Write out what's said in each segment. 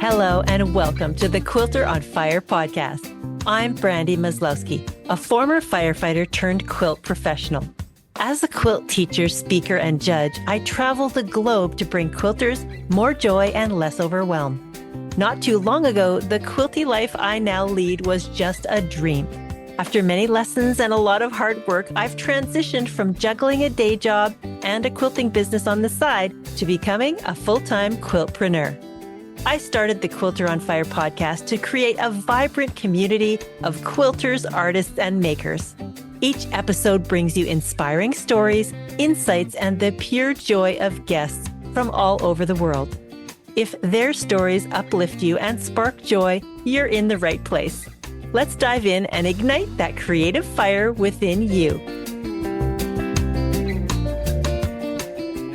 Hello and welcome to the Quilter on Fire podcast. I'm Brandy Maslowski, a former firefighter turned quilt professional. As a quilt teacher, speaker, and judge, I travel the globe to bring quilters more joy and less overwhelm. Not too long ago, the quilty life I now lead was just a dream. After many lessons and a lot of hard work, I've transitioned from juggling a day job and a quilting business on the side to becoming a full-time quiltpreneur. I started the Quilter on Fire podcast to create a vibrant community of quilters, artists, and makers. Each episode brings you inspiring stories, insights, and the pure joy of guests from all over the world. If their stories uplift you and spark joy, you're in the right place. Let's dive in and ignite that creative fire within you.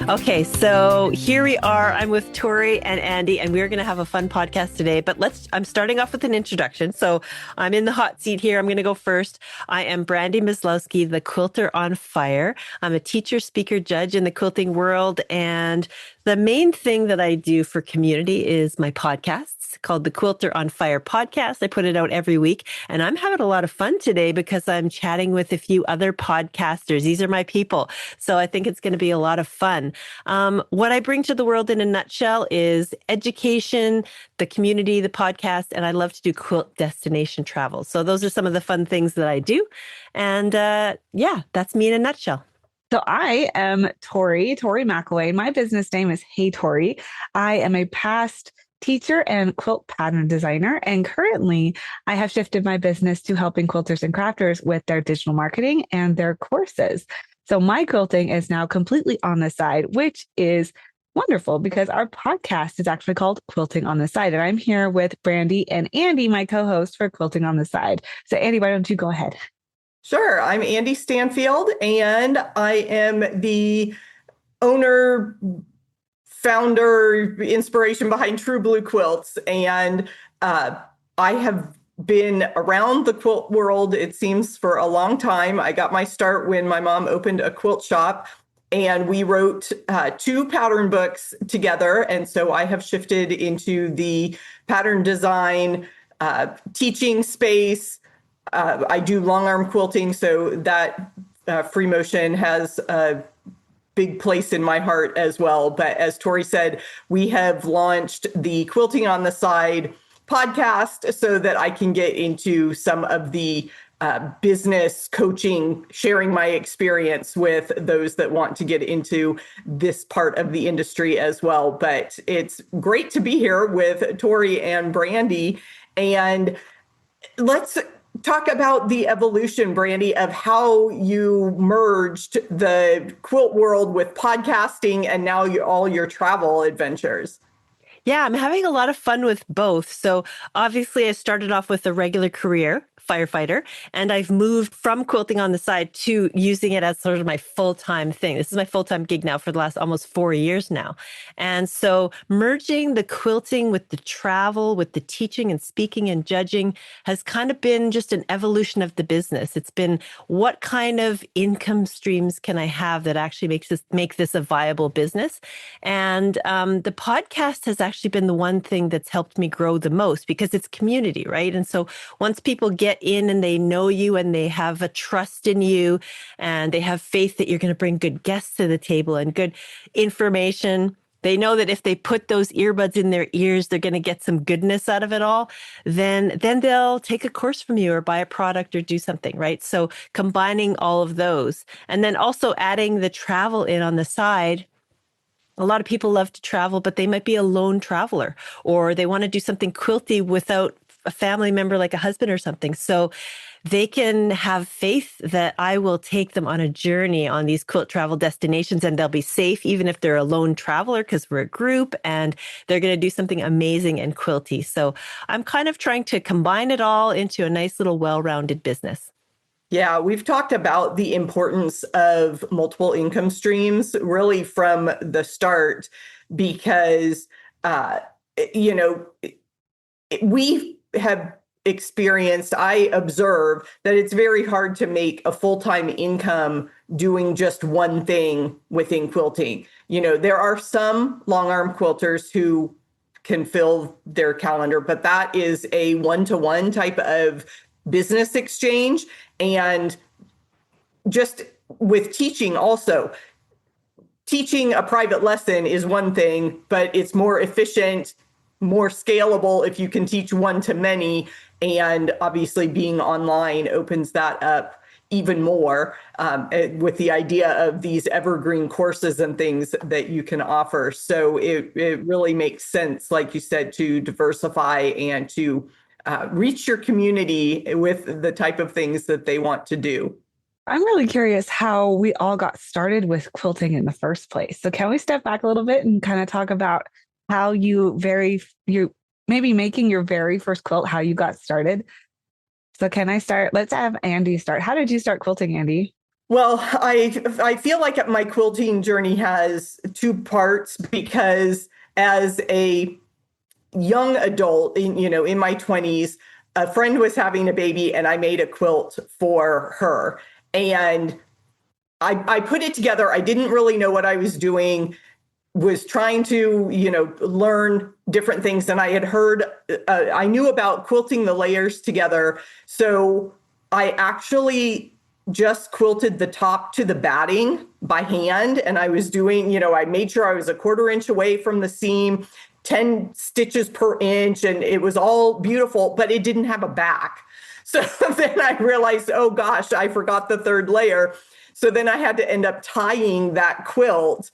Okay, so here we are. I'm with Tori and Andi, and we're going to have a fun podcast today. But I'm starting off with an introduction. So I'm in the hot seat here. I'm going to go first. I am Brandy Maslowski, the Quilter on Fire. I'm a teacher, speaker, judge in the quilting world. And the main thing that I do for community is my podcasts called the Quilter on Fire podcast. I put it out every week, and I'm having a lot of fun today because I'm chatting with a few other podcasters. These are my people. So I think it's going to be a lot of fun. What I bring to the world in a nutshell is education, the community, the podcast, and I love to do quilt destination travel. So those are some of the fun things that I do. And that's me in a nutshell. So I am Tori McElwain. My business name is HeyTori. I am a past teacher and quilt pattern designer. And currently I have shifted my business to helping quilters and crafters with their digital marketing and their courses. So my quilting is now completely on the side, which is wonderful because our podcast is actually called Quilting on the Side. And I'm here with Brandy and Andi, my co-host for Quilting on the Side. So Andi, why don't you go ahead? Sure. I'm Andi Stanfield, and I am the owner, founder, inspiration behind True Blue Quilts. And I have been around the quilt world, it seems, for a long time. I got my start when my mom opened a quilt shop, and we wrote 2 pattern books together. And so I have shifted into the pattern design, teaching space. I do long arm quilting, so that free motion has a big place in my heart as well. But as Tori said, we have launched the Quilting on the Side podcast so that I can get into some of the business coaching, sharing my experience with those that want to get into this part of the industry as well. But it's great to be here with Tori and Brandy. And let's talk about the evolution, Brandy, of how you merged the quilt world with podcasting and now all your travel adventures. Yeah, I'm having a lot of fun with both. So obviously I started off with a regular career, firefighter, and I've moved from quilting on the side to using it as sort of my full-time thing. This is my full-time gig now for the last almost 4 years now. And so merging the quilting with the travel, with the teaching and speaking and judging has kind of been just an evolution of the business. It's been what kind of income streams can I have that actually make this a viable business? And the podcast has actually been the one thing that's helped me grow the most because it's community, right? And so once people get in and they know you and they have a trust in you and they have faith that you're going to bring good guests to the table and good information, they know that if they put those earbuds in their ears, they're going to get some goodness out of it all, then they'll take a course from you or buy a product or do something, right? So combining all of those and then also adding the travel in on the side. A lot of people love to travel, but they might be a lone traveler or they want to do something quilty without a family member like a husband or something. So they can have faith that I will take them on a journey on these quilt travel destinations and they'll be safe even if they're a lone traveler because we're a group and they're going to do something amazing and quilty. So I'm kind of trying to combine it all into a nice little well-rounded business. Yeah, we've talked about the importance of multiple income streams really from the start because, we have experienced, I observe that it's very hard to make a full-time income doing just one thing within quilting. There are some long arm quilters who can fill their calendar, but that is a one-to-one type of business exchange. And just with teaching also, teaching a private lesson is one thing, but it's more efficient, more scalable if you can teach one to many. And obviously being online opens that up even more, with the idea of these evergreen courses and things that you can offer. So it really makes sense, like you said, to diversify and to reach your community with the type of things that they want to do. I'm really curious how we all got started with quilting in the first place. So can we step back a little bit and kind of talk about how you maybe making your very first quilt, how you got started? So can I start? Let's have Andi start. How did you start quilting, Andi? Well, I feel like my quilting journey has two parts, because as a young adult, in my 20s, a friend was having a baby and I made a quilt for her. And I put it together. I didn't really know what I was doing, was trying to, learn different things. And I had heard, I knew about quilting the layers together. So I actually just quilted the top to the batting by hand. And I was doing, I made sure I was a 1/4 inch away from the seam, 10 stitches per inch. And it was all beautiful, but it didn't have a back. So then I realized, oh gosh, I forgot the third layer. So then I had to end up tying that quilt,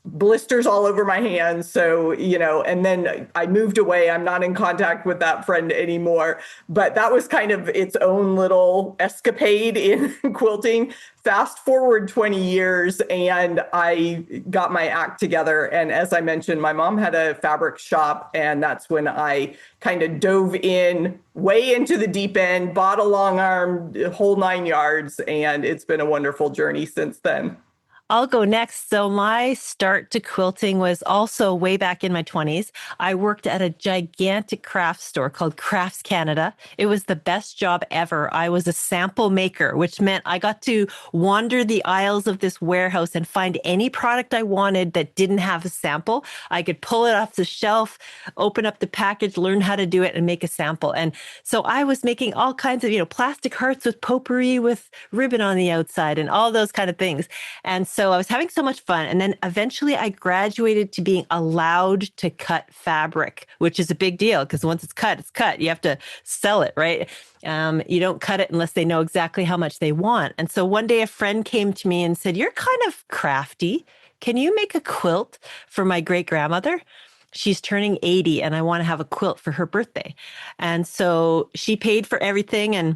blisters all over my hands. So, and then I moved away. I'm not in contact with that friend anymore. But that was kind of its own little escapade in quilting. Fast forward 20 years and I got my act together. And as I mentioned, my mom had a fabric shop, and that's when I kind of dove in way into the deep end, bought a long arm, whole 9 yards, and it's been a wonderful journey since then. I'll go next. So my start to quilting was also way back in my 20s. I worked at a gigantic craft store called Crafts Canada. It was the best job ever. I was a sample maker, which meant I got to wander the aisles of this warehouse and find any product I wanted that didn't have a sample. I could pull it off the shelf, open up the package, learn how to do it, and make a sample. And so I was making all kinds of, plastic hearts with potpourri with ribbon on the outside and all those kind of things. And so I was having so much fun. And then eventually I graduated to being allowed to cut fabric, which is a big deal because once it's cut, it's cut. You have to sell it, right? You don't cut it unless they know exactly how much they want. And so one day a friend came to me and said, "You're kind of crafty. Can you make a quilt for my great grandmother? She's turning 80 and I want to have a quilt for her birthday." And so she paid for everything, and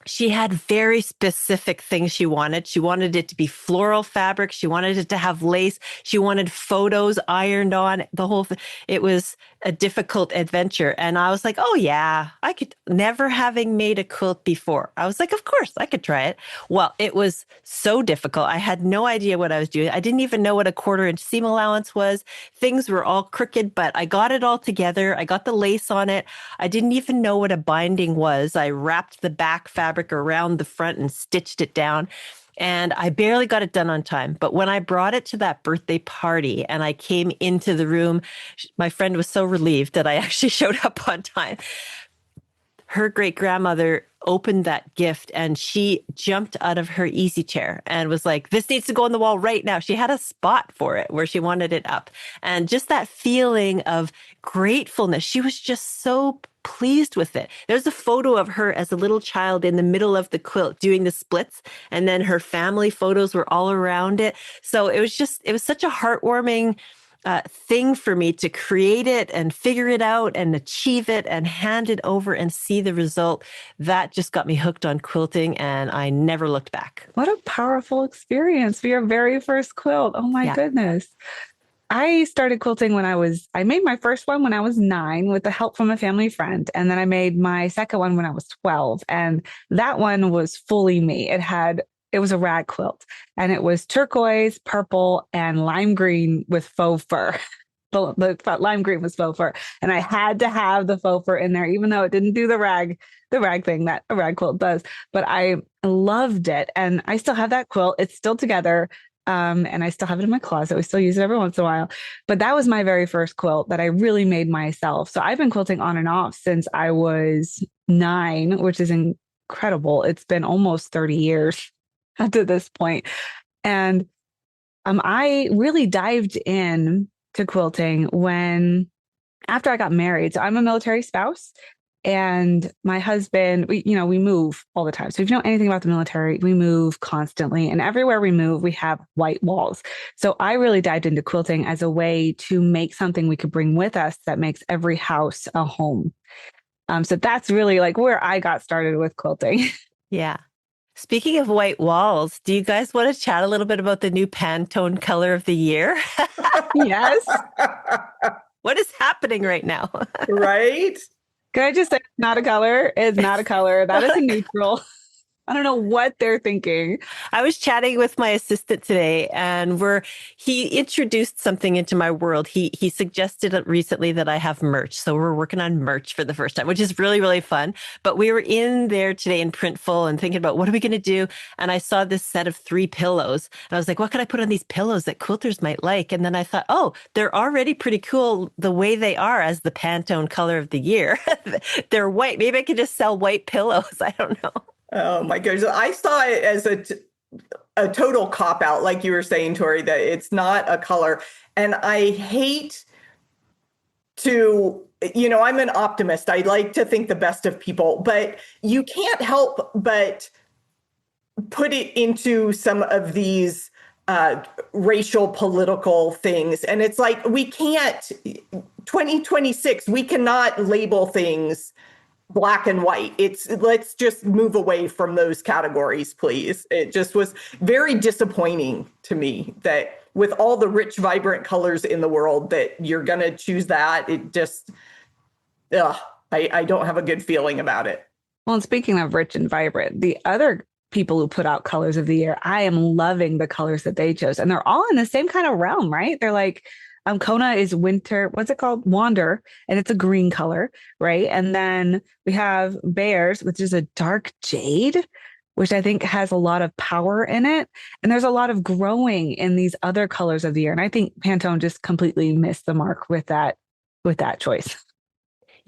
she had very specific things she wanted. She wanted it to be floral fabric. She wanted it to have lace. She wanted photos ironed on, the whole thing. It was a difficult adventure. And I was like, oh yeah, I could, never having made a quilt before. I was like, of course I could try it. Well, it was so difficult. I had no idea what I was doing. I didn't even know what a 1/4 inch seam allowance was. Things were all crooked, but I got it all together. I got the lace on it. I didn't even know what a binding was. I wrapped the back fabric around the front and stitched it down. And I barely got it done on time. But when I brought it to that birthday party and I came into the room, my friend was so relieved that I actually showed up on time. Her great grandmother opened that gift and she jumped out of her easy chair and was like, "This needs to go on the wall right now." She had a spot for it where she wanted it up. And just that feeling of gratefulness, she was just so pleased with it. There's a photo of her as a little child in the middle of the quilt doing the splits, and then her family photos were all around it. So it was such a heartwarming thing for me to create it and figure it out and achieve it and hand it over and see the result. That just got me hooked on quilting, and I never looked back. What a powerful experience for your very first quilt. Oh my goodness. I started quilting I made my first one when I was 9 with the help from a family friend. And then I made my second one when I was 12. And that one was fully me. It was a rag quilt, and it was turquoise, purple, and lime green with faux fur. The lime green was faux fur. And I had to have the faux fur in there, even though it didn't do the rag thing that a rag quilt does. But I loved it. And I still have that quilt. It's still together. And I still have it in my closet. We still use it every once in a while. But that was my very first quilt that I really made myself. So I've been quilting on and off since I was 9, which is incredible. It's been almost 30 years up to this point. And I really dived in to quilting after I got married. So I'm a military spouse. And my husband, we move all the time. So if you know anything about the military, we move constantly. And everywhere we move, we have white walls. So I really dived into quilting as a way to make something we could bring with us that makes every house a home. So that's really like where I got started with quilting. Yeah. Speaking of white walls, do you guys want to chat a little bit about the new Pantone color of the year? Yes. What is happening right now? Right? Can I just say it's not a color? It's not a color. That is a neutral. I don't know what they're thinking. I was chatting with my assistant today, and he introduced something into my world. He suggested recently that I have merch. So we're working on merch for the first time, which is really, really fun. But we were in there today in Printful and thinking about what are we going to do? And I saw this set of 3 pillows. And I was like, what can I put on these pillows that quilters might like? And then I thought, oh, they're already pretty cool the way they are as the Pantone color of the year. They're white. Maybe I could just sell white pillows. I don't know. Oh my goodness. I saw it as a total cop out, like you were saying, Tori, that it's not a color. And I hate to, I'm an optimist. I like to think the best of people, but you can't help but put it into some of these racial political things. And it's like, 2026, we cannot label things black and white. Let's just move away from those categories, please. It just was very disappointing to me that with all the rich, vibrant colors in the world that you're going to choose that. It just, I don't have a good feeling about it. Well, and speaking of rich and vibrant, the other people who put out colors of the year, I am loving the colors that they chose. And they're all in the same kind of realm, right? They're like, Kona is winter, what's it called? Wander, and it's a green color, right? And then we have Bears, which is a dark jade, which I think has a lot of power in it. And there's a lot of growing in these other colors of the year. And I think Pantone just completely missed the mark with that choice.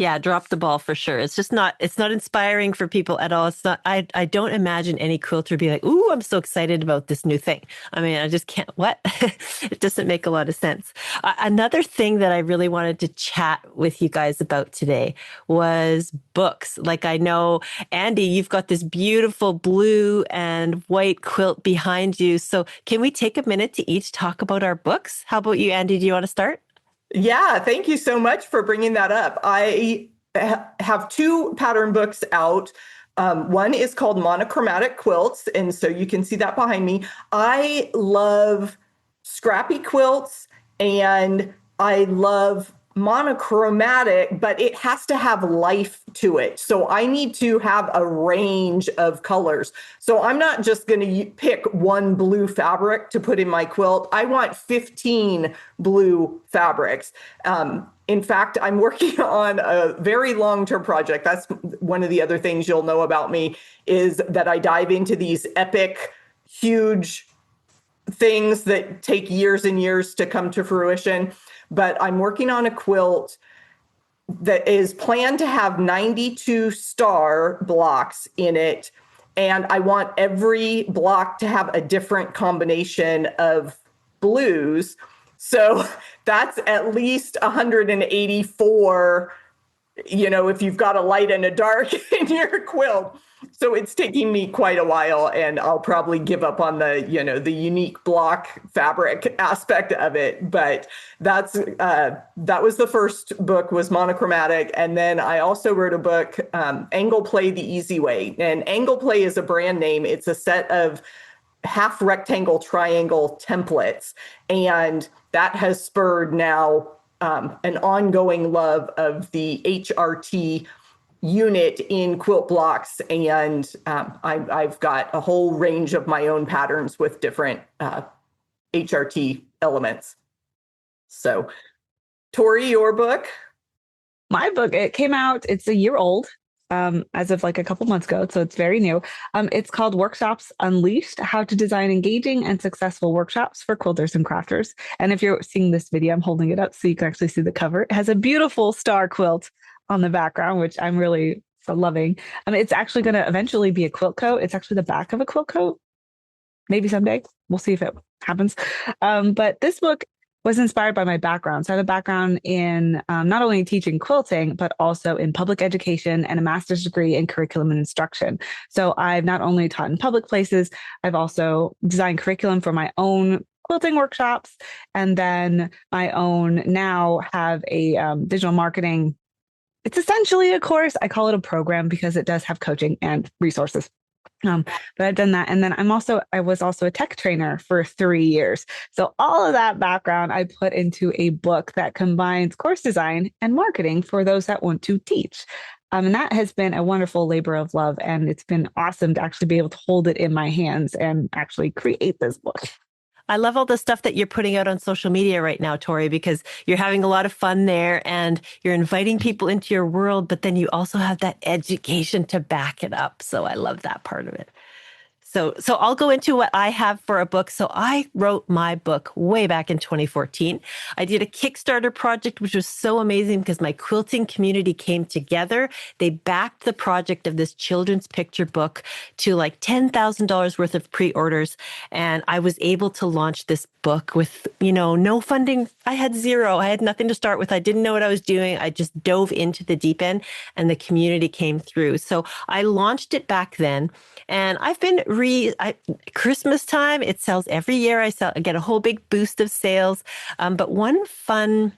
Yeah, drop the ball for sure. It's not inspiring for people at all. It's not, I don't imagine any quilter be like, ooh, I'm so excited about this new thing. I mean, I just can't, what? It doesn't make a lot of sense. Another thing that I really wanted to chat with you guys about today was books. Like I know, Andi, you've got this beautiful blue and white quilt behind you. So can we take a minute to each talk about our books? How about you, Andi? Do you want to start? Yeah, thank you so much for bringing that up. I have 2 pattern books out. One is called Monochromatic Quilts, and so you can see that behind me. I love scrappy quilts, and I love monochromatic, but it has to have life to it. So I need to have a range of colors. So I'm not just going to pick one blue fabric to put in my quilt. I want 15 blue fabrics. In fact, I'm working on a very long-term project. That's one of the other things you'll know about me is that I dive into these epic, huge things that take years and years to come to fruition. But I'm working on a quilt that is planned to have 92 star blocks in it. And I want every block to have a different combination of blues. So that's at least 184, if you've got a light and a dark in your quilt. So it's taking me quite a while, and I'll probably give up on the unique block fabric aspect of it. But that was the first book, was monochromatic. And then I also wrote a book, Angle Play the Easy Way. And Angle Play is a brand name. It's a set of half rectangle triangle templates. And that has spurred now an ongoing love of the HRT unit in quilt blocks, and I've got a whole range of my own patterns with different HRT elements. So, Tori, your book? My book, it came out, it's a year old. as of like a couple months ago. So it's very new. It's called Workshops Unleashed: How to Design Engaging and Successful Workshops for Quilters and Crafters. And if you're seeing this video, I'm holding it up so you can actually see the cover. It has a beautiful star quilt on the background, which I'm really so loving. It's actually going to eventually be a quilt coat. It's actually the back of a quilt coat. Maybe someday. We'll see if it happens. But this book was inspired by my background. So I have a background in not only teaching quilting, but also in public education and a master's degree in curriculum and instruction. So I've not only taught in public places, I've also designed curriculum for my own quilting workshops, and then my own now have a digital marketing. It's essentially a course. I call it a program because it does have coaching and resources. But I've done that. And then I was also a tech trainer for 3 years. So all of that background I put into a book that combines course design and marketing for those that want to teach. And that has been a wonderful labor of love. And it's been awesome to actually be able to hold it in my hands and actually create this book. I love all the stuff that you're putting out on social media right now, Tori, because you're having a lot of fun there and you're inviting people into your world, but then you also have that education to back it up. So I love that part of it. So I'll go into what I have for a book. So I wrote my book way back in 2014. I did a Kickstarter project, which was so amazing because my quilting community came together. They backed the project of this children's picture book to like $10,000 worth of pre-orders. And I was able to launch this book with, no funding. I had zero. I had nothing to start with. I didn't know what I was doing. I just dove into the deep end and the community came through. So I launched it back then. And I've been Christmas time, it sells every year. I get a whole big boost of sales. But one fun,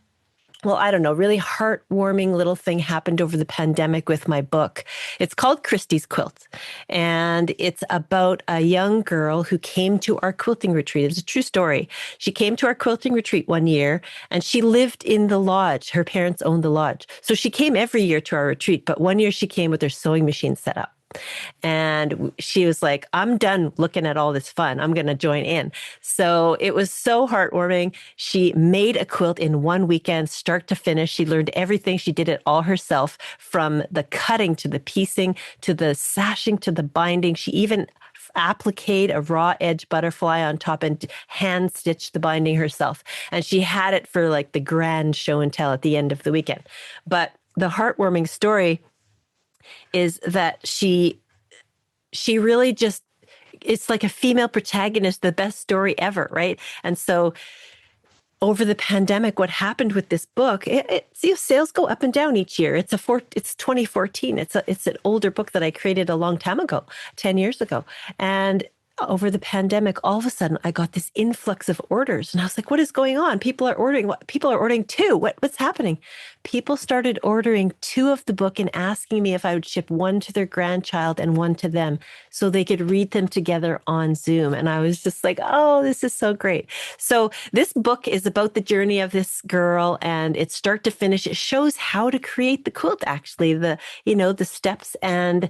really heartwarming little thing happened over the pandemic with my book. It's called Christie's Quilt. And it's about a young girl who came to our quilting retreat. It's a true story. She came to our quilting retreat one year and she lived in the lodge. Her parents owned the lodge. So she came every year to our retreat. But one year she came with her sewing machine set up. And she was like, I'm done looking at all this fun. I'm going to join in. So it was so heartwarming. She made a quilt in one weekend, start to finish. She learned everything. She did it all herself, from the cutting to the piecing to the sashing to the binding. She even appliqued a raw edge butterfly on top and hand stitched the binding herself. And she had it for like the grand show and tell at the end of the weekend. But the heartwarming story is that she really just, it's like a female protagonist, the best story ever, right? And so over the pandemic, what happened with this book, sales go up and down each year. It's 2014. It's an older book that I created a long time ago, 10 years ago. And over the pandemic, all of a sudden, I got this influx of orders. And I was like, what is going on? People are ordering. People are ordering 2. What's happening? People started ordering 2 of the book and asking me if I would ship 1 to their grandchild and 1 to them so they could read them together on Zoom. And I was just like, oh, this is so great. So this book is about the journey of this girl, and it's start to finish. It shows how to create the quilt, actually, the steps. And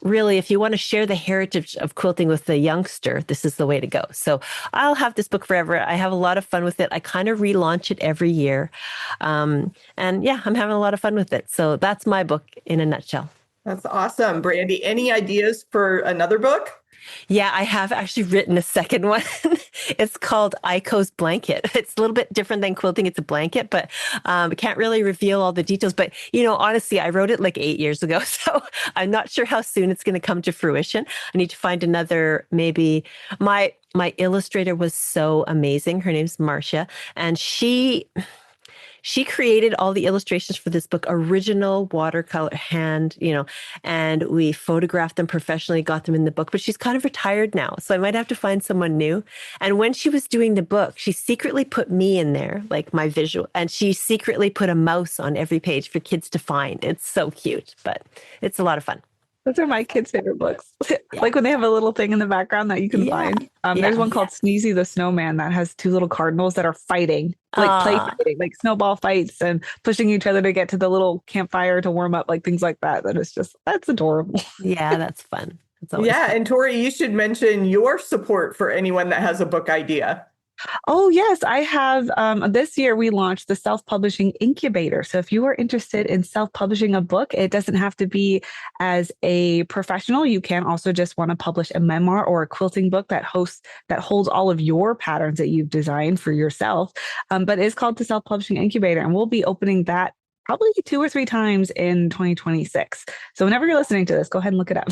really, if you want to share the heritage of quilting with the youngster, this is the way to go. So I'll have this book forever. I have a lot of fun with it. I kind of relaunch it every year. And yeah, I'm having a lot of fun with it. So that's my book in a nutshell. That's awesome. Brandy, any ideas for another book? Yeah, I have actually written a second one. It's called Aiko's Blanket. It's a little bit different than quilting. It's a blanket, but I can't really reveal all the details. But, honestly, I wrote it like 8 years ago. So I'm not sure how soon it's going to come to fruition. I need to find another, maybe. My illustrator was so amazing. Her name's Marcia, and she created all the illustrations for this book, original watercolor hand, and we photographed them professionally, got them in the book, but she's kind of retired now. So I might have to find someone new. And when she was doing the book, she secretly put me in there, like my visual, and she secretly put a mouse on every page for kids to find. It's so cute, but it's a lot of fun. Those are my kids' favorite books. Like when they have a little thing in the background that you can find. There's one called Sneezy the Snowman that has 2 little cardinals that are fighting, like play fighting, like snowball fights and pushing each other to get to the little campfire to warm up, like things like that. That is just, that's adorable. Yeah, that's fun. Yeah, fun. And Tori, you should mention your support for anyone that has a book idea. Oh, yes, I have. This year, we launched the self-publishing incubator. So if you are interested in self-publishing a book, it doesn't have to be as a professional. You can also just want to publish a memoir or a quilting book that holds all of your patterns that you've designed for yourself. But it's called the self-publishing incubator, and we'll be opening that probably 2 or 3 times in 2026. So whenever you're listening to this, go ahead and look it up.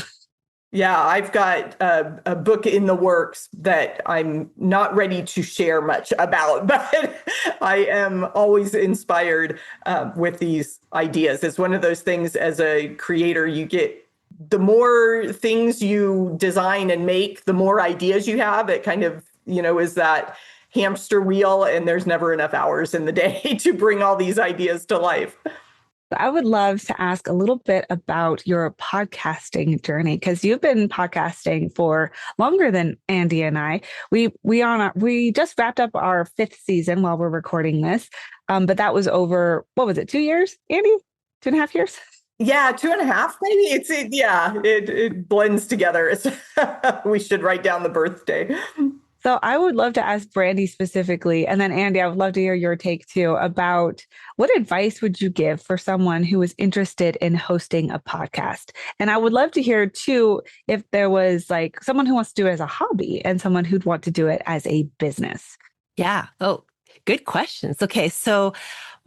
Yeah, I've got a book in the works that I'm not ready to share much about, but I am always inspired with these ideas. It's one of those things as a creator, you get the more things you design and make, the more ideas you have. It kind of, is that hamster wheel, and there's never enough hours in the day to bring all these ideas to life. I would love to ask a little bit about your podcasting journey, because you've been podcasting for longer than Andi and I. We just wrapped up our 5th season while we're recording this, but that was over, what was it, 2 years, Andi? 2.5 years? Yeah, 2.5 maybe. It blends together. We should write down the birthday. So I would love to ask Brandy specifically, and then Andi, I would love to hear your take too about what advice would you give for someone who is interested in hosting a podcast? And I would love to hear too, if there was like someone who wants to do it as a hobby and someone who'd want to do it as a business. Yeah. Oh, good questions. Okay. So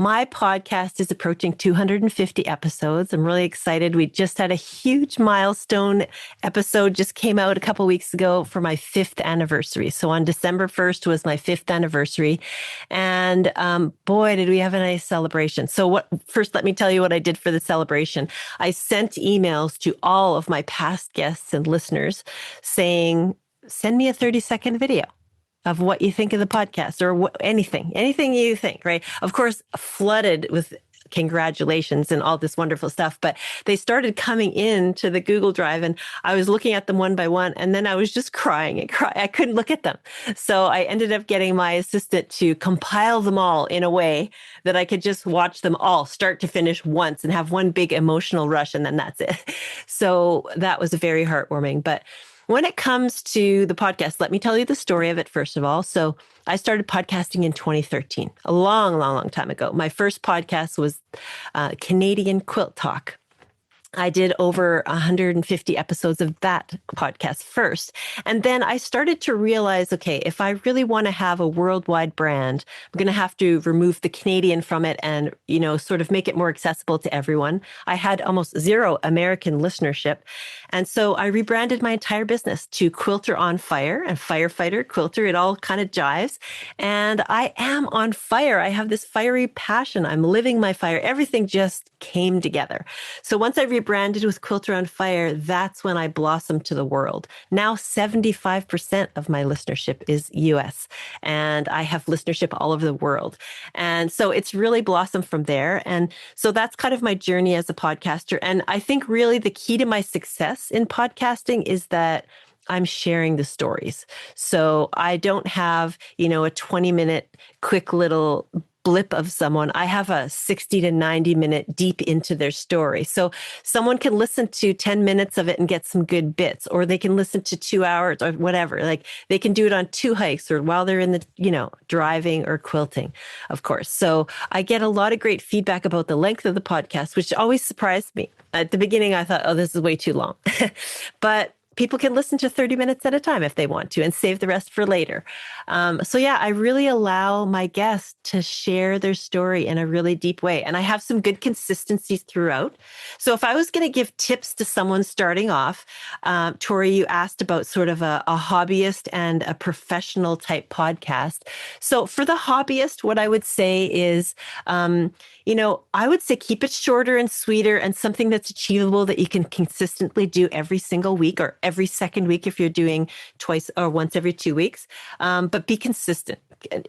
my podcast is approaching 250 episodes. I'm really excited. We just had a huge milestone episode just came out a couple weeks ago for my 5th anniversary. So on December 1st was my 5th anniversary. And boy, did we have a nice celebration. So first, let me tell you what I did for the celebration. I sent emails to all of my past guests and listeners saying, send me a 30-second video of what you think of the podcast, or anything you think, right? Of course, flooded with congratulations and all this wonderful stuff, but they started coming into the Google Drive, and I was looking at them one by one, and then I was just crying and crying. I couldn't look at them. So I ended up getting my assistant to compile them all in a way that I could just watch them all start to finish once and have one big emotional rush, and then that's it. So that was very heartwarming. But when it comes to the podcast, let me tell you the story of it first of all. So I started podcasting in 2013, a long, long, long time ago. My first podcast was Canadian Quilt Talk. I did over 150 episodes of that podcast first. And then I started to realize, okay, if I really want to have a worldwide brand, I'm going to have to remove the Canadian from it and, sort of make it more accessible to everyone. I had almost zero American listenership. And so I rebranded my entire business to Quilter on Fire and Firefighter Quilter. It all kind of jives. And I am on fire. I have this fiery passion. I'm living my fire. Everything just came together. So once I rebranded with Quilter on Fire, that's when I blossomed to the world. Now 75% of my listenership is US, and I have listenership all over the world. And so it's really blossomed from there. And so that's kind of my journey as a podcaster. And I think really the key to my success in podcasting is that I'm sharing the stories. So I don't have, a 20-minute quick little blip of someone. I have a 60 to 90 minute deep into their story. So someone can listen to 10 minutes of it and get some good bits, or they can listen to 2 hours or whatever. Like they can do it on 2 hikes or while they're in the, driving or quilting, of course. So I get a lot of great feedback about the length of the podcast, which always surprised me. At the beginning, I thought, oh, this is way too long. But people can listen to 30 minutes at a time if they want to and save the rest for later. So yeah, I really allow my guests to share their story in a really deep way. And I have some good consistencies throughout. So if I was going to give tips to someone starting off, Tori, you asked about sort of a hobbyist and a professional type podcast. So for the hobbyist, what I would say is, I would say keep it shorter and sweeter and something that's achievable that you can consistently do every single week or every second week if you're doing twice or once every 2 weeks. But be consistent.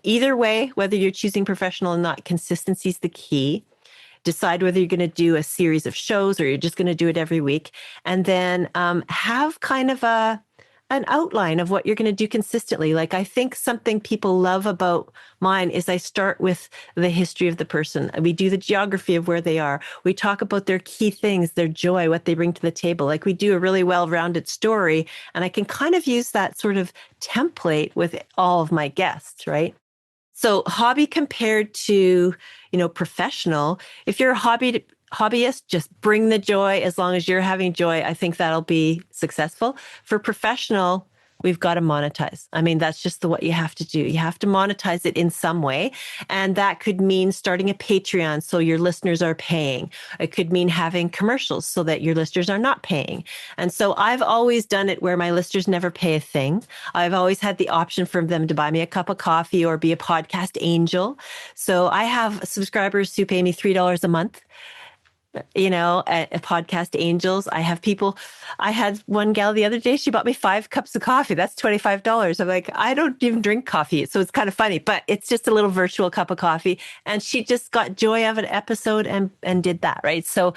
Either way, whether you're choosing professional or not, consistency is the key. Decide whether you're going to do a series of shows or you're just going to do it every week. And then have kind of a an outline of what you're going to do consistently. Like, I think something people love about mine is I start with the history of the person. We do the geography of where they are. We talk about their key things, their joy, what they bring to the table. Like, we do a really well-rounded story, and I can kind of use that sort of template with all of my guests, right? So hobby compared to, professional, if you're a hobbyist, just bring the joy. As long as you're having joy, I think that'll be successful. For professional, we've got to monetize. I mean, that's just what you have to do. You have to monetize it in some way. And that could mean starting a Patreon so your listeners are paying. It could mean having commercials so that your listeners are not paying. And so I've always done it where my listeners never pay a thing. I've always had the option for them to buy me a cup of coffee or be a podcast angel. So I have subscribers who pay me $3 a month. At podcast angels. I have people, I had one gal the other day, she bought me 5 cups of coffee. That's $25. I'm like, I don't even drink coffee. So it's kind of funny, but it's just a little virtual cup of coffee. And she just got joy of an episode and did that, right? So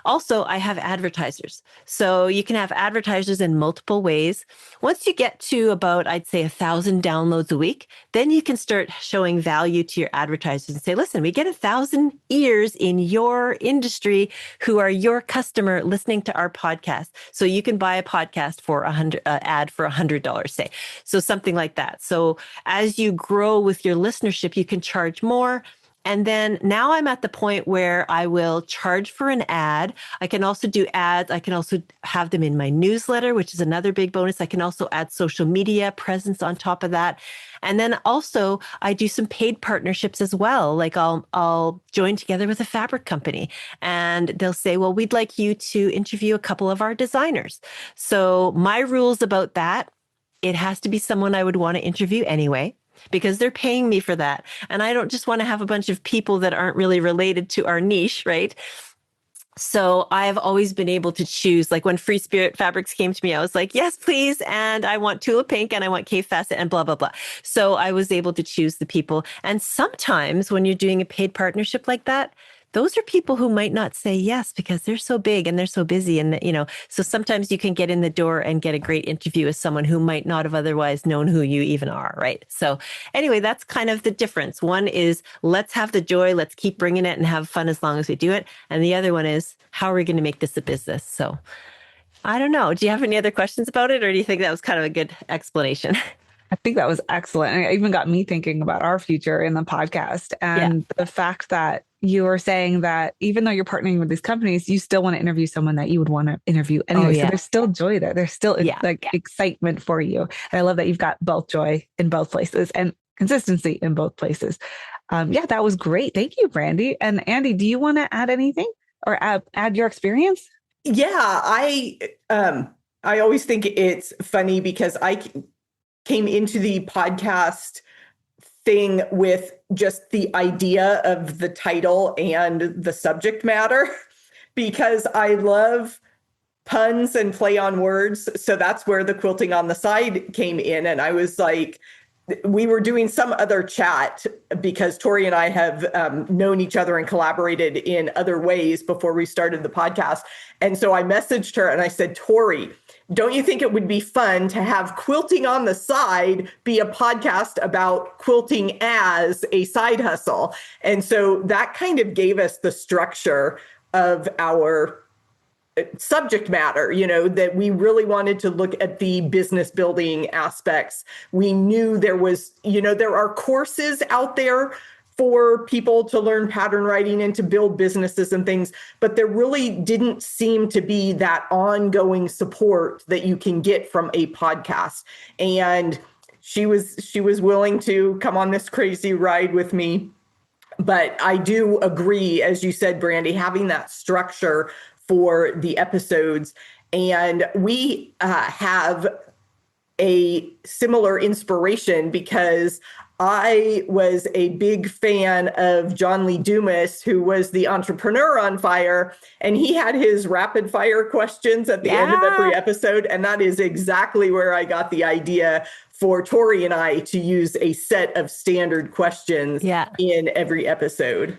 also I have advertisers. So you can have advertisers in multiple ways. Once you get to about, I'd say 1,000 downloads a week, then you can start showing value to your advertisers and say, listen, we get 1,000 ears in your industry who are your customer listening to our podcast. So you can buy a podcast for ad for $100, say. So something like that. So as you grow with your listenership, you can charge more. And then now I'm at the point where I will charge for an ad. I can also do ads. I can also have them in my newsletter, which is another big bonus. I can also add social media presence on top of that. And then also I do some paid partnerships as well. Like I'll join together with a fabric company and they'll say, well, we'd like you to interview a couple of our designers. So my rules about that, it has to be someone I would want to interview anyway, because they're paying me for that. And I don't just want to have a bunch of people that aren't really related to our niche, right? So I've always been able to choose, like when Free Spirit Fabrics came to me, I was like, yes, please. And I want Tula Pink and I want Cave Facet and blah, blah, blah. So I was able to choose the people. And sometimes when you're doing a paid partnership like that, those are people who might not say yes because they're so big and they're so busy. And, so sometimes you can get in the door and get a great interview with someone who might not have otherwise known who you even are, right? So anyway, that's kind of the difference. One is let's have the joy, let's keep bringing it and have fun as long as we do it. And the other one is how are we going to make this a business? So I don't know. Do you have any other questions about it or do you think that was kind of a good explanation? I think that was excellent. And it even got me thinking about our future in the podcast and the fact that you were saying that even though you're partnering with these companies, you still want to interview someone that you would want to interview anyway. So there's still joy there. There's still excitement for you. And I love that you've got both joy in both places and consistency in both places. That was great. Thank you, Brandy. And Andi, do you want to add anything or add your experience? Yeah, I always think it's funny because I came into the podcast thing with just the idea of the title and the subject matter because I love puns and play on words. So that's where the quilting on the side came in. And I was like, we were doing some other chat because Tori and I have known each other and collaborated in other ways before we started the podcast. And so I messaged her and I said, Tori, don't you think it would be fun to have Quilting on the Side be a podcast about quilting as a side hustle? And so that kind of gave us the structure of our subject matter, that we really wanted to look at the business building aspects. We knew there was, there are courses out there for people to learn pattern writing and to build businesses and things, but there really didn't seem to be that ongoing support that you can get from a podcast. And she was willing to come on this crazy ride with me. But I do agree, as you said, Brandy, having that structure for the episodes. And we have a similar inspiration because I was a big fan of John Lee Dumas, who was the entrepreneur on Fire, and he had his rapid fire questions at the end of every episode. And that is exactly where I got the idea for Tori and I to use a set of standard questions in every episode.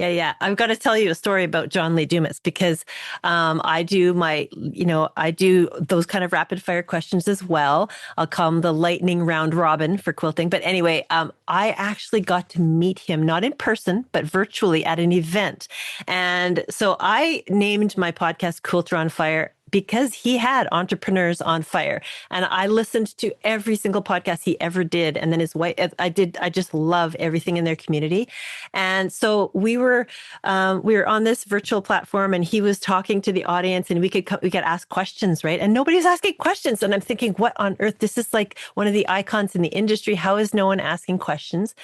Yeah. I've got to tell you a story about John Lee Dumas because I do I do those kind of rapid fire questions as well. I'll call them the lightning round robin for quilting. But anyway, I actually got to meet him, not in person, but virtually at an event. And so I named my podcast Quilter on Fire because he had entrepreneurs on fire. And I listened to every single podcast he ever did. And then his wife, I just love everything in their community. And so we were on this virtual platform and he was talking to the audience and we could ask questions, right? And nobody's asking questions. And I'm thinking, what on earth? This is like one of the icons in the industry. How is no one asking questions?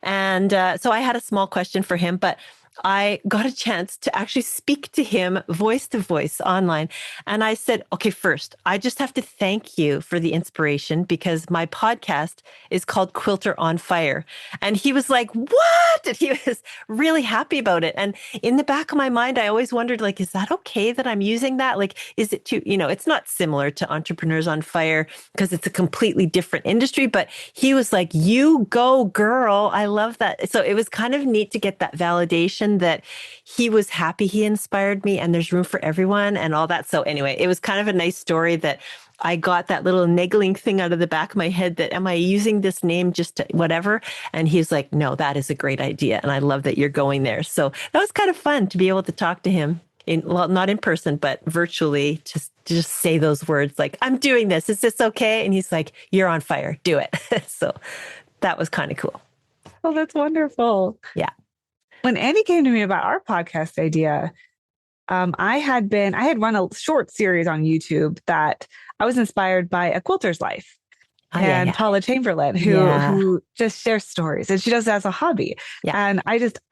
And so I had a small question for him, but I got a chance to actually speak to him voice to voice online. And I said, okay, first, I just have to thank you for the inspiration because my podcast is called Quilter on Fire. And he was like, what? And he was really happy about it. And in the back of my mind, I always wondered, like, is that okay that I'm using that? Like, is it too, it's not similar to Entrepreneurs on Fire because it's a completely different industry. But he was like, you go, girl. I love that. So it was kind of neat to get that validation that he was happy he inspired me and there's room for everyone and all that. So anyway, it was kind of a nice story that I got that little niggling thing out of the back of my head that, am I using this name just to whatever? And he's like, no, that is a great idea. And I love that you're going there. So that was kind of fun to be able to talk to him not in person, but virtually to just say those words like, I'm doing this. Is this okay? And he's like, you're on fire. Do it. So that was kind of cool. Oh, that's wonderful. Yeah. When Andi came to me about our podcast idea, I had run a short series on YouTube that I was inspired by a quilter's life. And Paula Chamberlain, who just shares stories, and she does it as a hobby. Yeah. And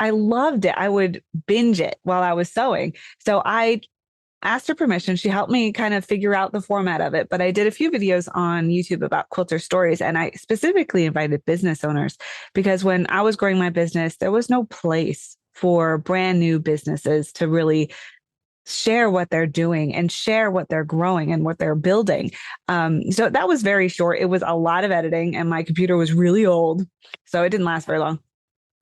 I loved it. I would binge it while I was sewing. So I asked her permission. She helped me kind of figure out the format of it. But I did a few videos on YouTube about quilter stories. And I specifically invited business owners because when I was growing my business, there was no place for brand new businesses to really share what they're doing and share what they're growing and what they're building. So that was very short. It was a lot of editing and my computer was really old. So it didn't last very long.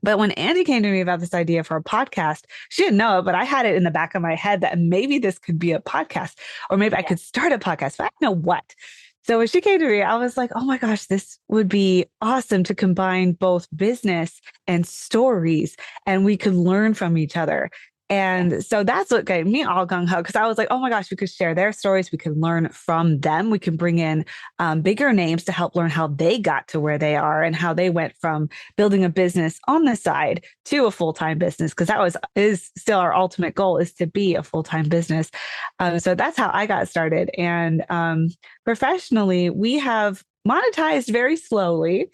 But when Andi came to me about this idea for a podcast, she didn't know it, but I had it in the back of my head that maybe this could be a podcast, or maybe I could start a podcast, but I didn't know what. So when she came to me, I was like, oh my gosh, this would be awesome to combine both business and stories, and we could learn from each other. And so that's what got me all gung ho, because I was like, oh my gosh, we could share their stories. We could learn from them. We can bring in bigger names to help learn how they got to where they are and how they went from building a business on the side to a full-time business, because that is still our ultimate goal, is to be a full-time business. So that's how I got started. And professionally, we have monetized very slowly.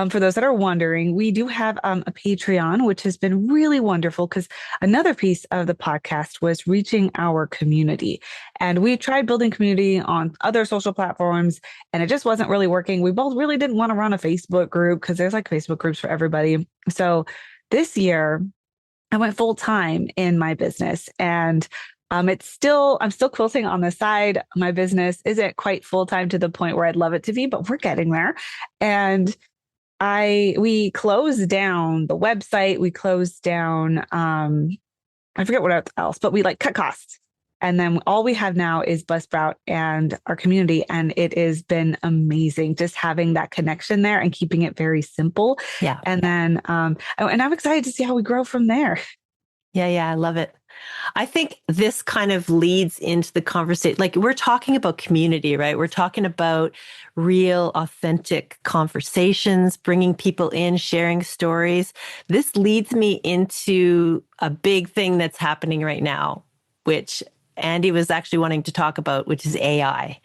For those that are wondering, we do have a Patreon, which has been really wonderful because another piece of the podcast was reaching our community. And we tried building community on other social platforms and it just wasn't really working. We both really didn't want to run a Facebook group because there's like Facebook groups for everybody. So this year, I went full time in my business, and I'm still quilting on the side. My business isn't quite full time to the point where I'd love it to be, but we're getting there. And we closed down the website. We closed down, I forget what else, but we cut costs. And then all we have now is Buzzsprout and our community. And it has been amazing just having that connection there and keeping it very simple. Yeah. And then, and I'm excited to see how we grow from there. Yeah. I love it. I think this kind of leads into the conversation. Like, we're talking about community, right? We're talking about real, authentic conversations, bringing people in, sharing stories. This leads me into a big thing that's happening right now, which Andi was actually wanting to talk about, which is AI.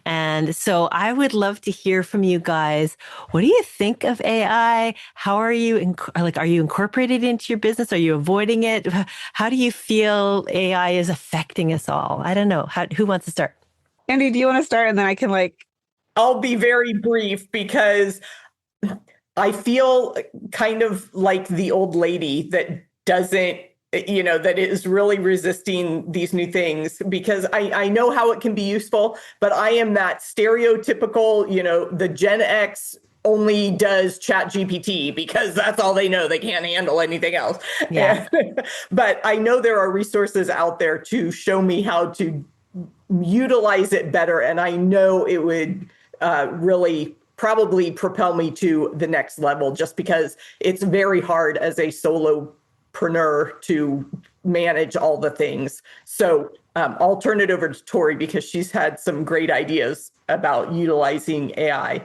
And so I would love to hear from you guys. What do you think of AI? How are you, are you incorporated into your business? Are you avoiding it? How do you feel AI is affecting us all? I don't know. Who wants to start? Andi, do you want to start? And then I can I'll be very brief because I feel kind of like the old lady that doesn't, that is really resisting these new things, because I know how it can be useful, but I am that stereotypical, the Gen X only does Chat GPT because that's all they know. They can't handle anything else. Yeah. But I know there are resources out there to show me how to utilize it better. And I know it would really probably propel me to the next level, just because it's very hard as a solopreneur to manage all the things. So I'll turn it over to Tori because she's had some great ideas about utilizing AI.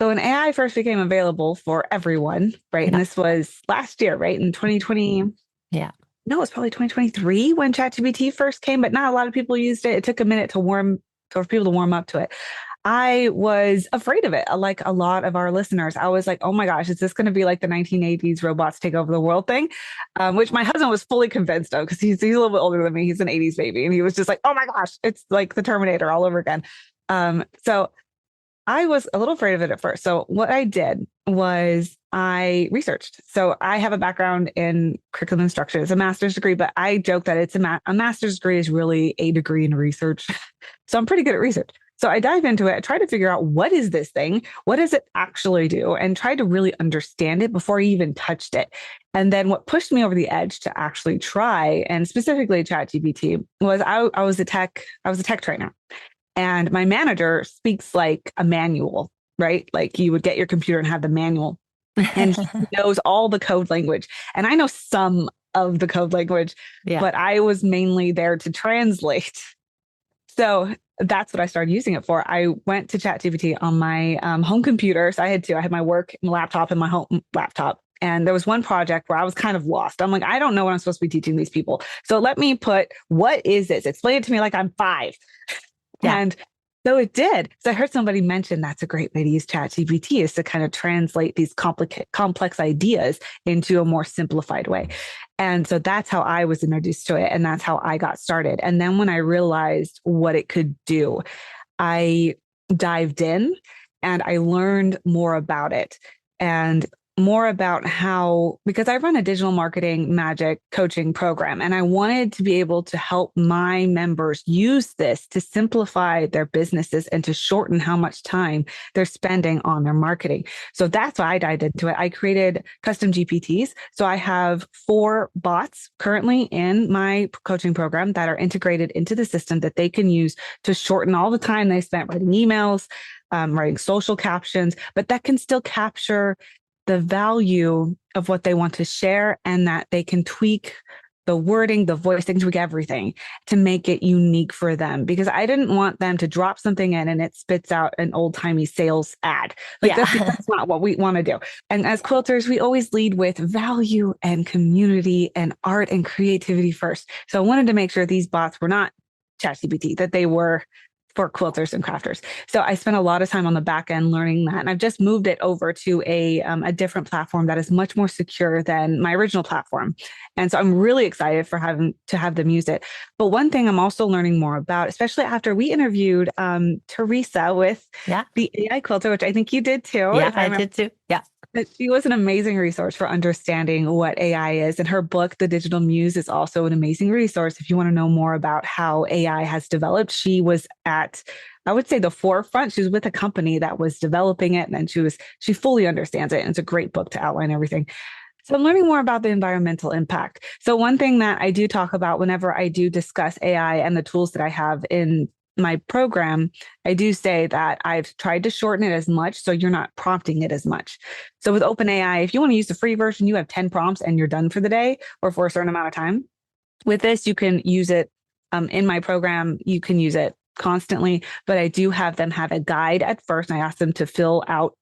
So when AI first became available for everyone, right? And this was last year, right? In 2020. Yeah. No, it was probably 2023 when ChatGPT first came, but not a lot of people used it. It took a minute for people to warm up to it. I was afraid of it. Like a lot of our listeners, I was like, oh my gosh, is this going to be like the 1980s robots take over the world thing? Which my husband was fully convinced of because he's a little bit older than me. He's an 80s baby. And he was just like, oh my gosh, it's like the Terminator all over again. So I was a little afraid of it at first. So what I did was I researched. So I have a background in curriculum instruction. It's a master's degree, but I joke that it's a master's degree is really a degree in research. So I'm pretty good at research. So I dive into it, I try to figure out what is this thing? What does it actually do? And try to really understand it before I even touched it. And then what pushed me over the edge to actually try, and specifically ChatGPT, was I was a tech trainer. And my manager speaks like a manual, right? Like you would get your computer and have the manual. And he knows all the code language. And I know some of the code language, but I was mainly there to translate. So that's what I started using it for. I went to ChatGPT on my home computer. So I had my work laptop and my home laptop. And there was one project where I was kind of lost. I'm like, I don't know what I'm supposed to be teaching these people. So let me put, what is this? Explain it to me like I'm 5. Yeah. And so it did. So I heard somebody mention that's a great way to use ChatGPT is to kind of translate these complex ideas into a more simplified way. And so that's how I was introduced to it. And that's how I got started. And then when I realized what it could do, I dived in and I learned more about it and more about how, because I run a digital marketing magic coaching program, and I wanted to be able to help my members use this to simplify their businesses and to shorten how much time they're spending on their marketing. So that's why I dived into it. I created custom GPTs. So I have 4 bots currently in my coaching program that are integrated into the system that they can use to shorten all the time they spent writing emails, writing social captions, but that can still capture the value of what they want to share, and that they can tweak the wording, the voice, they can tweak everything to make it unique for them. Because I didn't want them to drop something in and it spits out an old timey sales ad. Like that's not what we want to do. And as quilters, we always lead with value and community and art and creativity first. So I wanted to make sure these bots were not ChatGPT, that they were for quilters and crafters. So I spent a lot of time on the back end learning that. And I've just moved it over to a different platform that is much more secure than my original platform. And so I'm really excited for having to have them use it. But one thing I'm also learning more about, especially after we interviewed Teresa with the AI Quilter, which I think you did too. Yeah, I did too. Yeah. But she was an amazing resource for understanding what AI is. And her book, The Digital Muse, is also an amazing resource if you want to know more about how AI has developed. She was at, I would say, the forefront. She was with a company that was developing it, and then she fully understands it. And it's a great book to outline everything. So I'm learning more about the environmental impact. So one thing that I do talk about whenever I do discuss AI and the tools that I have in my program, I do say that I've tried to shorten it as much so you're not prompting it as much. So with OpenAI, if you want to use the free version, you have 10 prompts and you're done for the day or for a certain amount of time. With this, you can use it in my program. You can use it constantly, but I do have them have a guide at first. And I ask them to fill out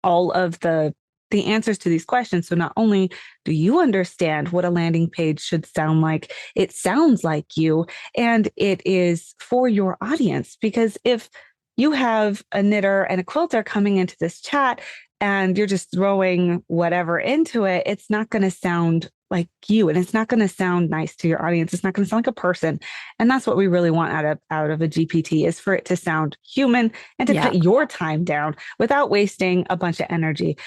all of the answers to these questions. So not only do you understand what a landing page should sound like, it sounds like you, and it is for your audience. Because if you have a knitter and a quilter coming into this chat and you're just throwing whatever into it, it's not going to sound like you, and it's not going to sound nice to your audience. It's not going to sound like a person. And that's what we really want out of a GPT, is for it to sound human and to cut your time down without wasting a bunch of energy.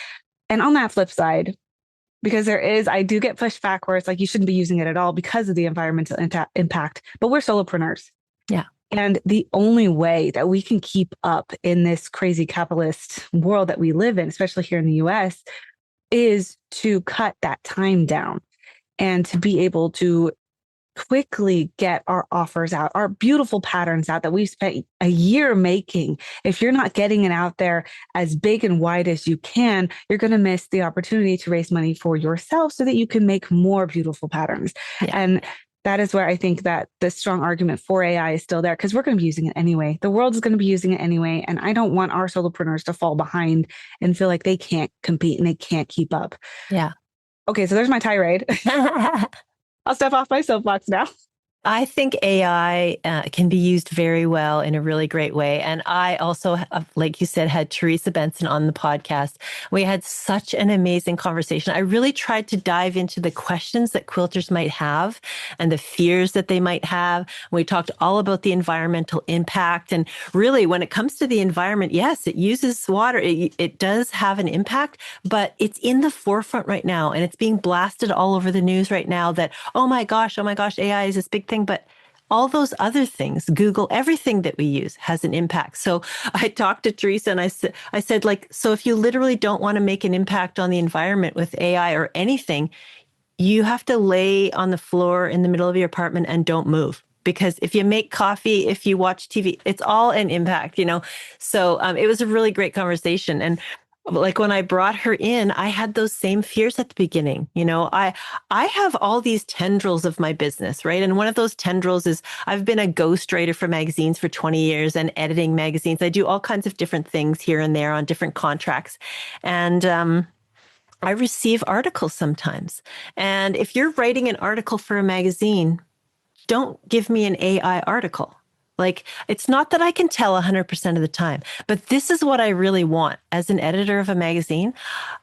And on that flip side, because I do get pushed back where it's like, you shouldn't be using it at all because of the environmental impact, but we're solopreneurs. Yeah. And the only way that we can keep up in this crazy capitalist world that we live in, especially here in the US, is to cut that time down and to be able to quickly get our offers out, our beautiful patterns out that we spent a year making. If you're not getting it out there as big and wide as you can, you're going to miss the opportunity to raise money for yourself so that you can make more beautiful patterns. Yeah. And that is where I think that the strong argument for AI is still there, because we're going to be using it anyway. The world is going to be using it anyway. And I don't want our solopreneurs to fall behind and feel like they can't compete and they can't keep up. Yeah. Okay, so there's my tirade. I'll step off my soapbox now. I think AI can be used very well in a really great way. And I also, like you said, had Teresa Benson on the podcast. We had such an amazing conversation. I really tried to dive into the questions that quilters might have and the fears that they might have. We talked all about the environmental impact. And really, when it comes to the environment, yes, it uses water. It does have an impact, but it's in the forefront right now. And it's being blasted all over the news right now that, oh my gosh, AI is this big thing. But all those other things, Google, everything that we use has an impact. So I talked to Teresa and I said, like, so if you literally don't want to make an impact on the environment with AI or anything, you have to lay on the floor in the middle of your apartment and don't move. Because if you make coffee, if you watch TV, it's all an impact, So it was a really great conversation. And like when I brought her in, I had those same fears at the beginning. I have all these tendrils of my business, right? And one of those tendrils is I've been a ghostwriter for magazines for 20 years and editing magazines. I do all kinds of different things here and there on different contracts. And I receive articles sometimes. And if you're writing an article for a magazine, don't give me an AI article. Like, it's not that I can tell 100% of the time, but this is what I really want as an editor of a magazine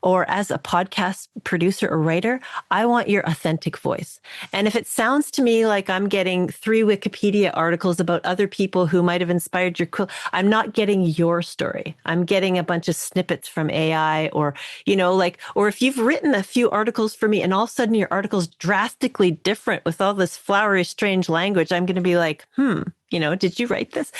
or as a podcast producer or writer. I want your authentic voice. And if it sounds to me like I'm getting 3 Wikipedia articles about other people who might have inspired your quilt, I'm not getting your story. I'm getting a bunch of snippets from AI or if you've written a few articles for me and all of a sudden your article's drastically different with all this flowery, strange language, I'm going to be like, did you write this?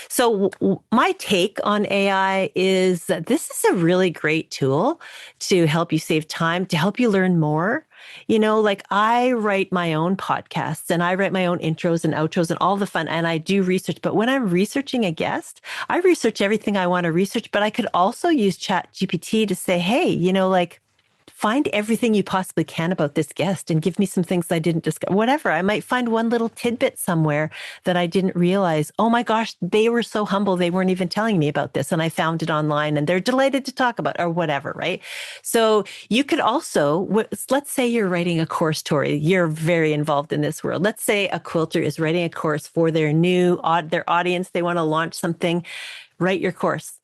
So my take on AI is that this is a really great tool to help you save time, to help you learn more. Like I write my own podcasts and I write my own intros and outros and all the fun. And I do research. But when I'm researching a guest, I research everything I want to research. But I could also use ChatGPT to say, hey, find everything you possibly can about this guest and give me some things I didn't discuss, whatever. I might find one little tidbit somewhere that I didn't realize. Oh my gosh, they were so humble. They weren't even telling me about this. And I found it online and they're delighted to talk about it or whatever, right? So you could also, let's say you're writing a course, Tori, you're very involved in this world. Let's say a quilter is writing a course for their audience. They want to launch something, write your course.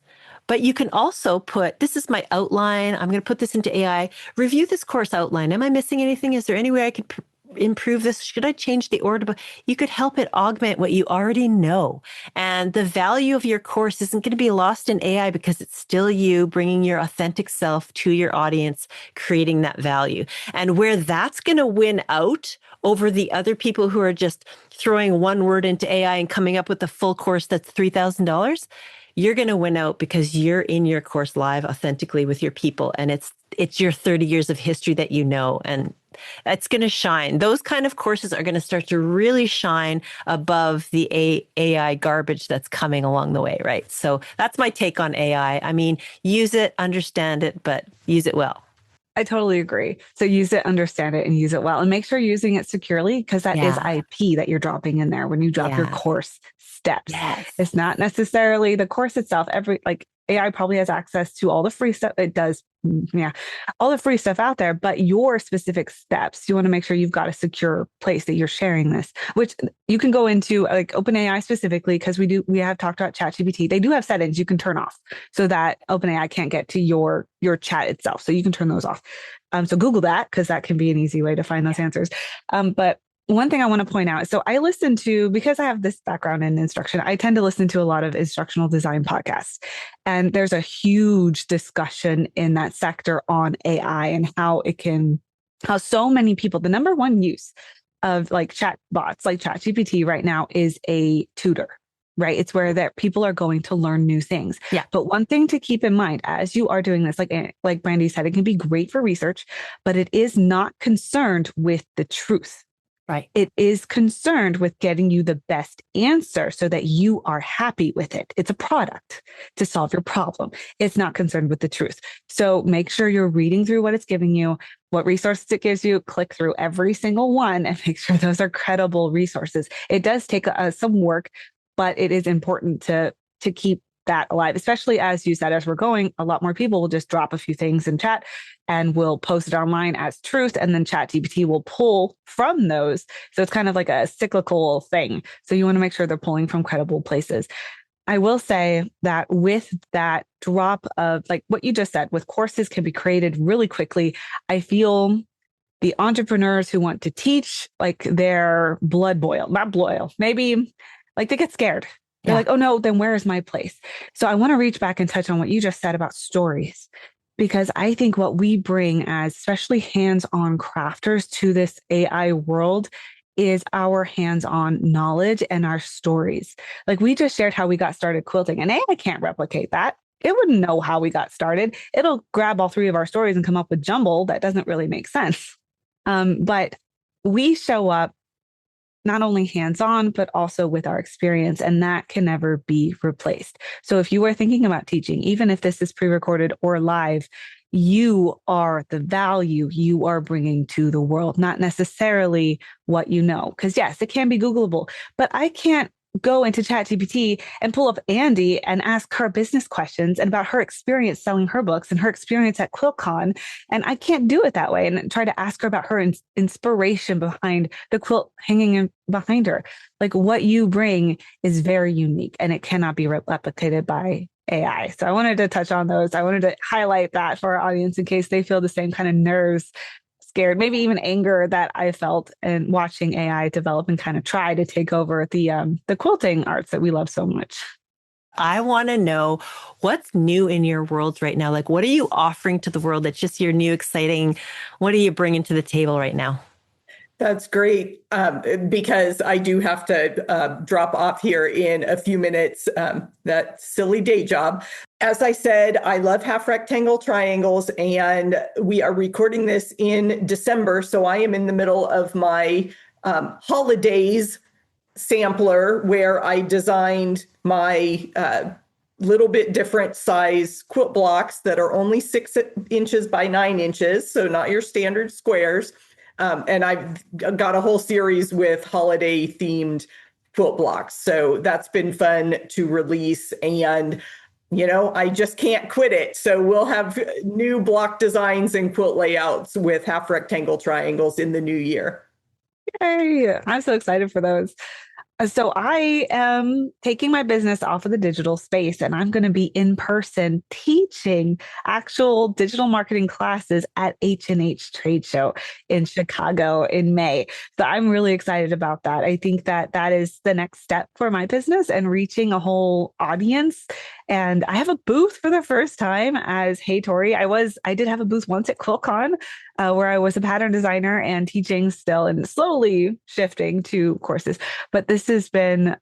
But you can also put, this is my outline. I'm going to put this into AI. Review this course outline. Am I missing anything? Is there any way I could improve this? Should I change the order? You could help it augment what you already know. And the value of your course isn't going to be lost in AI because it's still you bringing your authentic self to your audience, creating that value. And where that's going to win out over the other people who are just throwing one word into AI and coming up with a full course that's $3,000, you're going to win out because you're in your course live authentically with your people. And it's your 30 years of history that and that's going to shine. Those kind of courses are going to start to really shine above the AI garbage that's coming along the way, right? So that's my take on AI. I mean, use it, understand it, but use it well. I totally agree. So use it, understand it, and use it well. And make sure you're using it securely because that is IP that you're dropping in there when you drop your course steps. Yes. It's not necessarily the course itself. AI probably has access to all the free stuff. It does. Yeah. All the free stuff out there, but your specific steps, you want to make sure you've got a secure place that you're sharing this, which you can go into like OpenAI specifically, because we have talked about ChatGPT. They do have settings you can turn off so that OpenAI can't get to your chat itself. So you can turn those off. So Google that, because that can be an easy way to find those answers. But one thing I want to point out, so I listen to, because I have this background in instruction, I tend to listen to a lot of instructional design podcasts. And there's a huge discussion in that sector on AI and how so many people, the number one use of like chat bots, like ChatGPT right now is a tutor. right? It's where that people are going to learn new things. Yeah. But one thing to keep in mind as you are doing this, like Brandy said, it can be great for research, but it is not concerned with the truth. Right. It is concerned with getting you the best answer so that you are happy with it. It's a product to solve your problem. It's not concerned with the truth. So make sure you're reading through what it's giving you, what resources it gives you, click through every single one and make sure those are credible resources. It does take some work, but it is important to keep that alive, especially as you said, as we're going, a lot more people will just drop a few things in chat and will post it online as truth. And then ChatGPT will pull from those. So it's kind of like a cyclical thing. So you want to make sure they're pulling from credible places. I will say that with that drop of like what you just said, with courses can be created really quickly. I feel the entrepreneurs who want to teach, like their blood boil, not boil, maybe like they get scared. They're like, oh no, then where is my place? So I want to reach back and touch on what you just said about stories, because I think what we bring as especially hands-on crafters to this AI world is our hands-on knowledge and our stories. Like we just shared how we got started quilting, and AI can't replicate that. It wouldn't know how we got started. It'll grab all three of our stories and come up with jumble that doesn't really make sense. But we show up not only hands-on, but also with our experience, and that can never be replaced. So if you are thinking about teaching, even if this is pre-recorded or live, you are the value you are bringing to the world, not necessarily what you know. Because yes, it can be Googleable, but I can't go into ChatGPT and pull up Andi and ask her business questions and about her experience selling her books and her experience at QuiltCon. And I can't do it that way and try to ask her about her inspiration behind the quilt hanging behind her. Like what you bring is very unique and it cannot be replicated by AI. So I wanted to touch on those. I wanted to highlight that for our audience in case they feel the same kind of nerves, scared, maybe even anger that I felt in watching AI develop and kind of try to take over the quilting arts that we love so much. I want to know what's new in your world right now. Like, what are you offering to the world that's just your new exciting? What are you bringing to the table right now? That's great, because I do have to drop off here in a few minutes, that silly day job. As I said, I love half rectangle triangles, and we are recording this in December. So I am in the middle of my holidays sampler where I designed my little bit different size quilt blocks that are only 6 inches by 9 inches. So not your standard squares. And I've got a whole series with holiday themed quilt blocks. So that's been fun to release. And, you know, I just can't quit it. So we'll have new block designs and quilt layouts with half rectangle triangles in the new year. Yay! I'm so excited for those. So I am taking my business off of the digital space and I'm going to be in person teaching actual digital marketing classes at H&H Trade Show in Chicago in May. So I'm really excited about that. I think that that is the next step for my business and reaching a whole audience. And I have a booth for the first time as HeyTori. I did have a booth once at QuiltCon where I was a pattern designer and teaching still and slowly shifting to courses. But this has been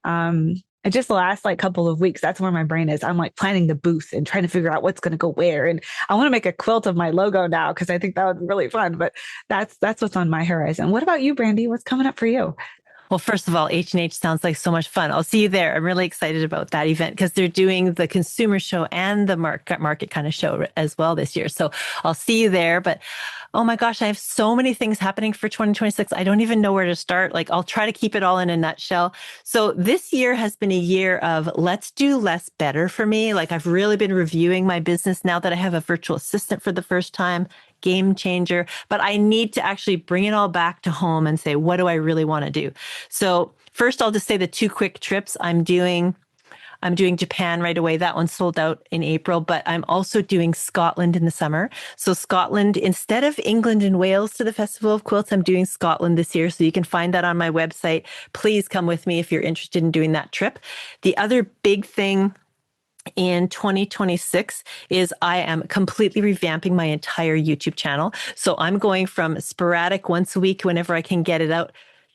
just the last like couple of weeks. That's where my brain is. I'm like planning the booth and trying to figure out what's going to go where. And I want to make a quilt of my logo now because I think that would be really fun. But that's what's on my horizon. What about you, Brandy? What's coming up for you? Well, first of all, H&H sounds like so much fun. I'll see you there. I'm really excited about that event because they're doing the consumer show and the market kind of show as well this year. So I'll see you there. But oh my gosh, I have so many things happening for 2026. I don't even know where to start. Like I'll try to keep it all in a nutshell. So this year has been a year of let's do less better for me. Like I've really been reviewing my business now that I have a virtual assistant for the first time. Game changer, but I need to actually bring it all back to home and say, what do I really want to do? So first, I'll just say the 2 quick trips I'm doing Japan right away. That one sold out in April, but I'm also doing Scotland in the summer. So Scotland, instead of England and Wales to the Festival of Quilts, I'm doing Scotland this year. So you can find that on my website. Please come with me if you're interested in doing that trip. The other big thing in 2026 is I am completely revamping my entire YouTube channel. So I'm going from sporadic once a week whenever I can get it out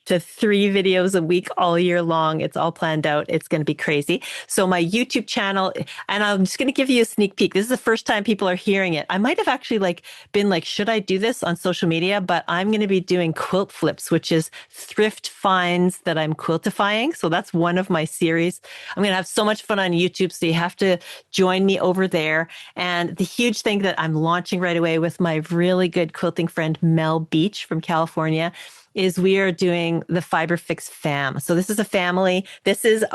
to 3 videos a week all year long. It's all planned out. It's going to be crazy. So my YouTube channel, and I'm just going to give you a sneak peek. This is the first time people are hearing it. I might have actually been like, should I do this on social media? But I'm going to be doing quilt flips, which is thrift finds that I'm quiltifying. So that's one of my series. I'm going to have so much fun on YouTube. So you have to join me over there. And the huge thing that I'm launching right away with my really good quilting friend, Mel Beach from California, is we are doing the Fiber Fix fam. So this is a family. This is,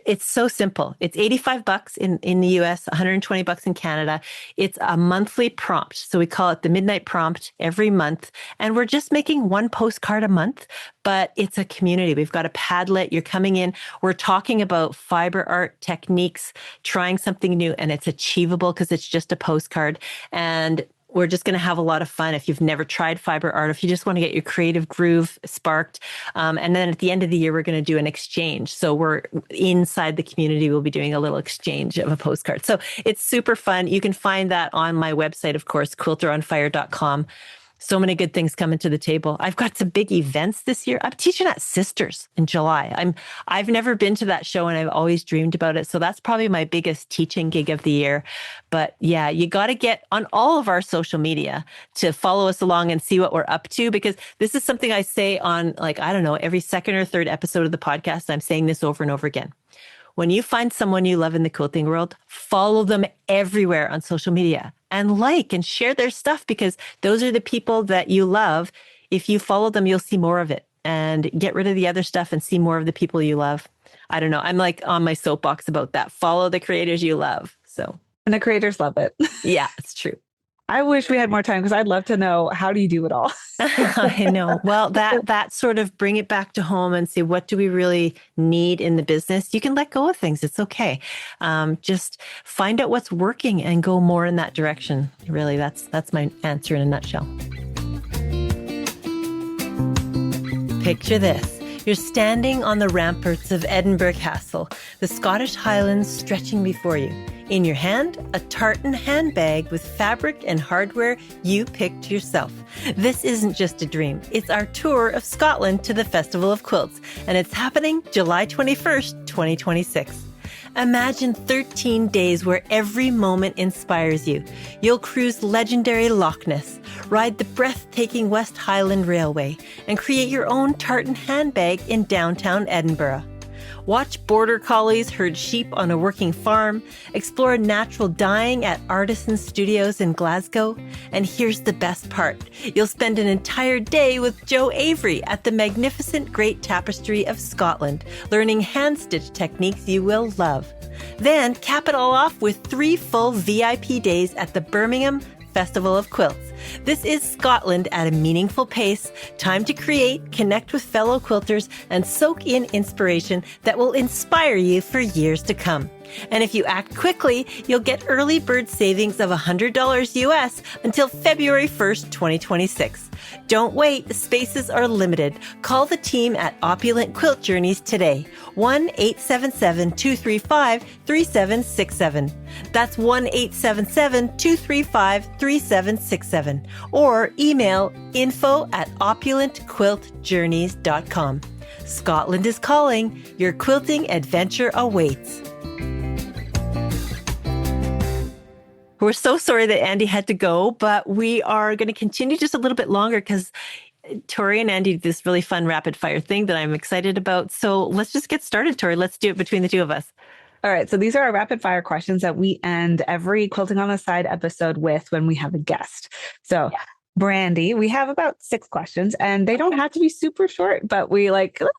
it's so simple. It's $85 in the US, $120 in Canada. It's a monthly prompt. So we call it the Midnight Prompt every month. And we're just making one postcard a month, but it's a community. We've got a Padlet. You're coming in. We're talking about fiber art techniques, trying something new, and it's achievable because it's just a postcard. And we're just going to have a lot of fun if you've never tried fiber art, if you just want to get your creative groove sparked. And then at the end of the year, we're going to do an exchange. So we're inside the community. We'll be doing a little exchange of a postcard. So it's super fun. You can find that on my website, of course, quilteronfire.com. So many good things coming to the table. I've got some big events this year. I'm teaching at Sisters in July. I've never been to that show and I've always dreamed about it. So that's probably my biggest teaching gig of the year. But yeah, you got to get on all of our social media to follow us along and see what we're up to, because this is something I say on every second or third episode of the podcast. I'm saying this over and over again. When you find someone you love in the quilting world, follow them everywhere on social media and like and share their stuff, because those are the people that you love. If you follow them, you'll see more of it, and get rid of the other stuff and see more of the people you love. I don't know. I'm like on my soapbox about that. Follow the creators you love. And the creators love it. Yeah, it's true. I wish we had more time because I'd love to know, how do you do it all? I know. Well, that sort of bring it back to home and see, what do we really need in the business? You can let go of things. It's okay. Just find out what's working and go more in that direction. Really, that's my answer in a nutshell. Picture this. You're standing on the ramparts of Edinburgh Castle, the Scottish Highlands stretching before you. In your hand, a tartan handbag with fabric and hardware you picked yourself. This isn't just a dream. It's our tour of Scotland to the Festival of Quilts, and it's happening July 21st, 2026. Imagine 13 days where every moment inspires you. You'll cruise legendary Loch Ness, ride the breathtaking West Highland Railway, and create your own tartan handbag in downtown Edinburgh. Watch border collies herd sheep on a working farm, explore natural dyeing at artisan studios in Glasgow, and here's the best part. You'll spend an entire day with Joe Avery at the magnificent Great Tapestry of Scotland, learning hand-stitch techniques you will love. Then cap it all off with 3 full VIP days at the Birmingham Festival of Quilts. This is Scotland at a meaningful pace. Time to create, connect with fellow quilters, and soak in inspiration that will inspire you for years to come. And if you act quickly, you'll get early bird savings of $100 US until February 1st, 2026. Don't wait, the spaces are limited. Call the team at Opulent Quilt Journeys today. 1-877-235-3767. That's 1-877-235-3767. Or email info@opulentquiltjourneys.com. Scotland is calling. Your quilting adventure awaits. We're so sorry that Andi had to go, but we are going to continue just a little bit longer because Tori and Andi did this really fun rapid fire thing that I'm excited about. So let's just get started, Tori. Let's do it between the two of us. All right. So these are our rapid fire questions that we end every Quilting on the Side episode with when we have a guest. So Brandy, we have about 6 questions, and they don't have to be super short, but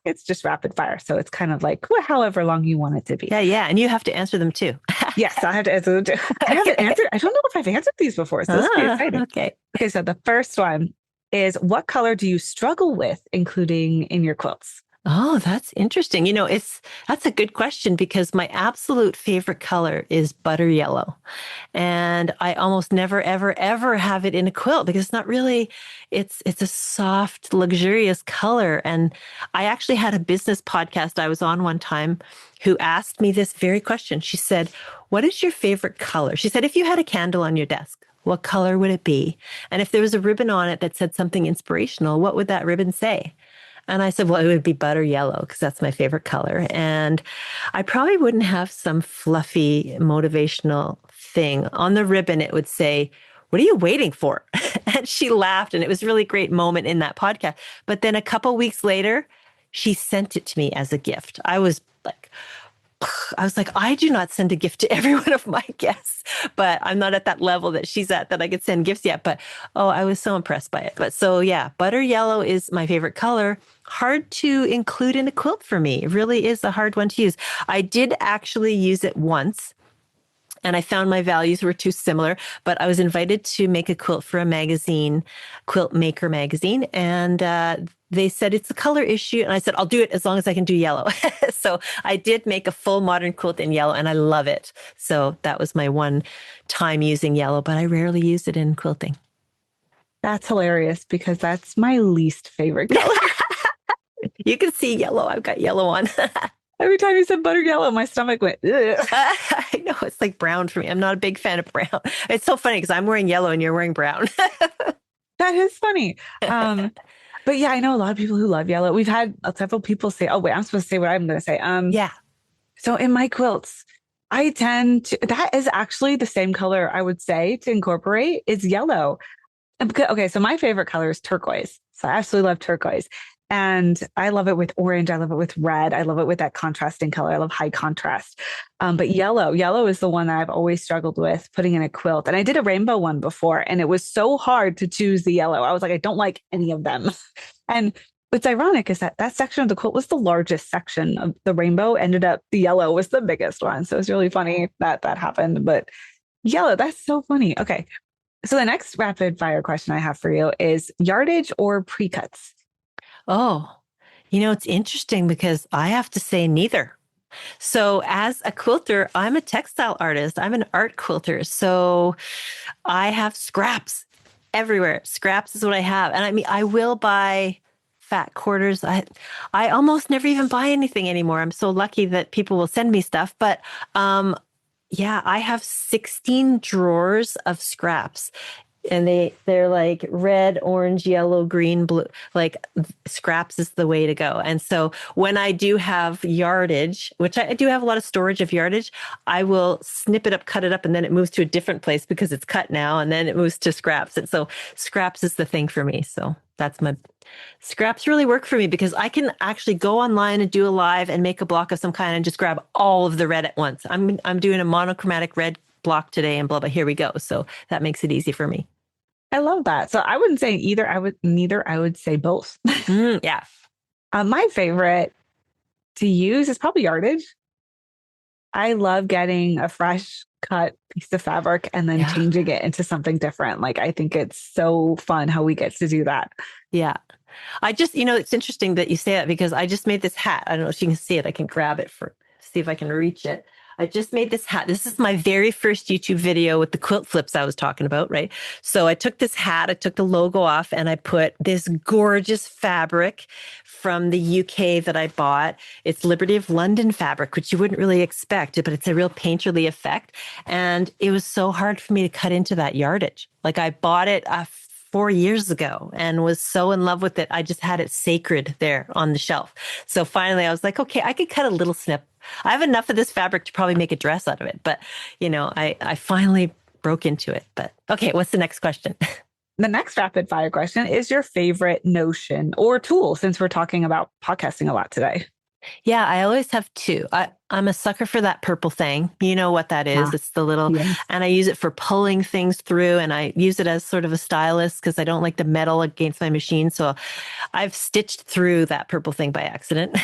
it's just rapid fire. So it's kind of like however long you want it to be. Yeah. And you have to answer them too. Yes, I have to answer them too. I haven't answered. I don't know if I've answered these before. So this will be exciting. Okay. So the first one is, what color do you struggle with including in your quilts? Oh, that's interesting. That's a good question, because my absolute favorite color is butter yellow. And I almost never, ever, ever have it in a quilt because it's not really, it's a soft, luxurious color. And I actually had a business podcast I was on one time who asked me this very question. She said, "What is your favorite color?" She said, "If you had a candle on your desk, what color would it be? And if there was a ribbon on it that said something inspirational, what would that ribbon say?" And I said, well, it would be butter yellow because that's my favorite color. And I probably wouldn't have some fluffy motivational thing. On the ribbon, it would say, what are you waiting for? And she laughed. And it was a really great moment in that podcast. But then a couple weeks later, she sent it to me as a gift. I was like, I do not send a gift to every one of my guests, but I'm not at that level that she's at that I could send gifts yet. But oh, I was so impressed by it. But so yeah, butter yellow is my favorite color. Hard to include in a quilt for me. It really is a hard one to use. I did actually use it once, and I found my values were too similar, but I was invited to make a quilt for a magazine, Quilt Maker magazine, and they said it's a color issue. And I said, I'll do it as long as I can do yellow. So I did make a full modern quilt in yellow, and I love it. So that was my one time using yellow, but I rarely use it in quilting. That's hilarious because that's my least favorite color. You can see yellow. I've got yellow on. Every time you said butter yellow, my stomach went, ugh. I know, it's like brown for me. I'm not a big fan of brown. It's so funny because I'm wearing yellow and you're wearing brown. That is funny. But yeah, I know a lot of people who love yellow. We've had several people say, oh, wait, I'm supposed to say what I'm going to say. Yeah. So in my quilts, I tend to, that is actually the same color I would say to incorporate is yellow. Okay, so my favorite color is turquoise. So I absolutely love turquoise. And I love it with orange. I love it with red. I love it with that contrasting color. I love high contrast. But yellow is the one that I've always struggled with putting in a quilt. And I did a rainbow one before, and it was so hard to choose the yellow. I was like, I don't like any of them. And what's ironic is that that section of the quilt was the largest section of the rainbow. Ended up the yellow was the biggest one. So it's really funny that that happened. But yellow, that's so funny. Okay. So the next rapid fire question I have for you is yardage or pre-cuts? Oh, it's interesting because I have to say neither. So as a quilter, I'm a textile artist. I'm an art quilter. So I have scraps everywhere. Scraps is what I have. And I mean, I will buy fat quarters. I almost never even buy anything anymore. I'm so lucky that people will send me stuff. But yeah, I have 16 drawers of scraps. And they're like red, orange, yellow, green, blue, like scraps is the way to go. And so when I do have yardage, which I do have a lot of storage of yardage, I will snip it up, cut it up, and then it moves to a different place because it's cut now. And then it moves to scraps. And so scraps is the thing for me. So that's scraps really work for me because I can actually go online and do a live and make a block of some kind and just grab all of the red at once. I'm doing a monochromatic red block today and blah, blah, here we go. So that makes it easy for me. I love that. So I wouldn't say either. I would say both. Yeah. My favorite to use is probably yardage. I love getting a fresh cut piece of fabric and then changing it into something different. Like, I think it's so fun how we get to do that. Yeah. I just, it's interesting that you say that because I just made this hat. I don't know if you can see it. I can grab it see if I can reach it. I just made this hat. This is my very first YouTube video with the quilt flips I was talking about, right? So I took this hat, I took the logo off, and I put this gorgeous fabric from the UK that I bought. It's Liberty of London fabric, which you wouldn't really expect, but it's a real painterly effect. And it was so hard for me to cut into that yardage. Like I bought it 4 years ago and was so in love with it. I just had it sacred there on the shelf. So finally I was like, okay, I could cut a little snip. I have enough of this fabric to probably make a dress out of it. But, I finally broke into it. But okay, what's the next question? The next rapid fire question is your favorite notion or tool, since we're talking about podcasting a lot today. Yeah, I always have two. I'm a sucker for that purple thing. You know what that is. It's the little, and I use it for pulling things through, and I use it as sort of a stylus because I don't like the metal against my machine. So I've stitched through that purple thing by accident.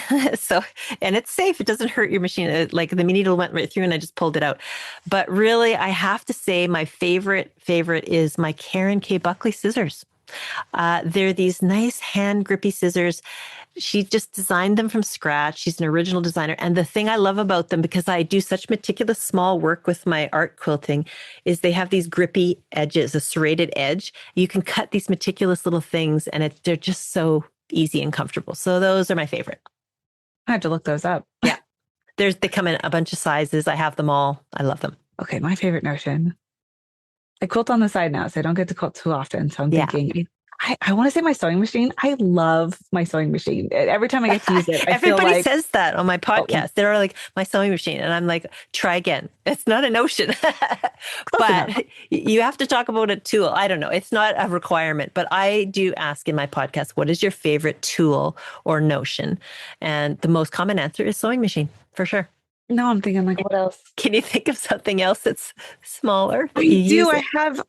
And it's safe. It doesn't hurt your machine. Like the needle went right through and I just pulled it out. But really, I have to say my favorite is my Karen K. Buckley scissors. They're these nice hand grippy scissors. She just designed them from scratch. She's an original designer. And the thing I love about them, because I do such meticulous small work with my art quilting, is they have these grippy edges, a serrated edge. You can cut these meticulous little things and they're just so easy and comfortable. So those are my favorite. I have to look those up. Yeah. They come in a bunch of sizes. I have them all. I love them. Okay. My favorite notion. I quilt on the side now, so I don't get to quilt too often. So I'm thinking, I want to say my sewing machine. I love my sewing machine. Every time I get to use it, I feel Everybody like says that on my podcast. They're like, my sewing machine. And I'm like, try again. It's not a notion. close enough. But you have to talk about a tool. I don't know. It's not a requirement, but I do ask in my podcast, what is your favorite tool or notion? And the most common answer is sewing machine, for sure. No, I'm thinking like, what else? Can you think of something else that's smaller? I do. I have,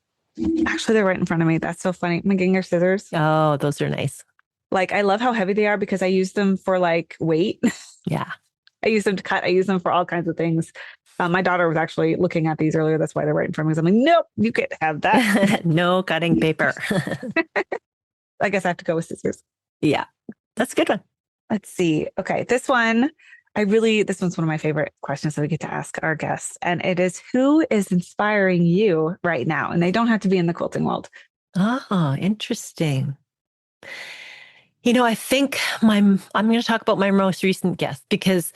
actually, they're right in front of me. That's so funny. My Ginger scissors. Oh, those are nice. Like, I love how heavy they are because I use them for like weight. Yeah. I use them to cut. I use them for all kinds of things. My daughter was actually looking at these earlier. That's why they're right in front of me. I'm like, nope, you can't have that. No cutting paper. I guess I have to go with scissors. Yeah, that's a good one. Let's see. Okay. This one's one of my favorite questions that we get to ask our guests. And it is, who is inspiring you right now? And they don't have to be in the quilting world. Oh, interesting. I think I'm going to talk about my most recent guest because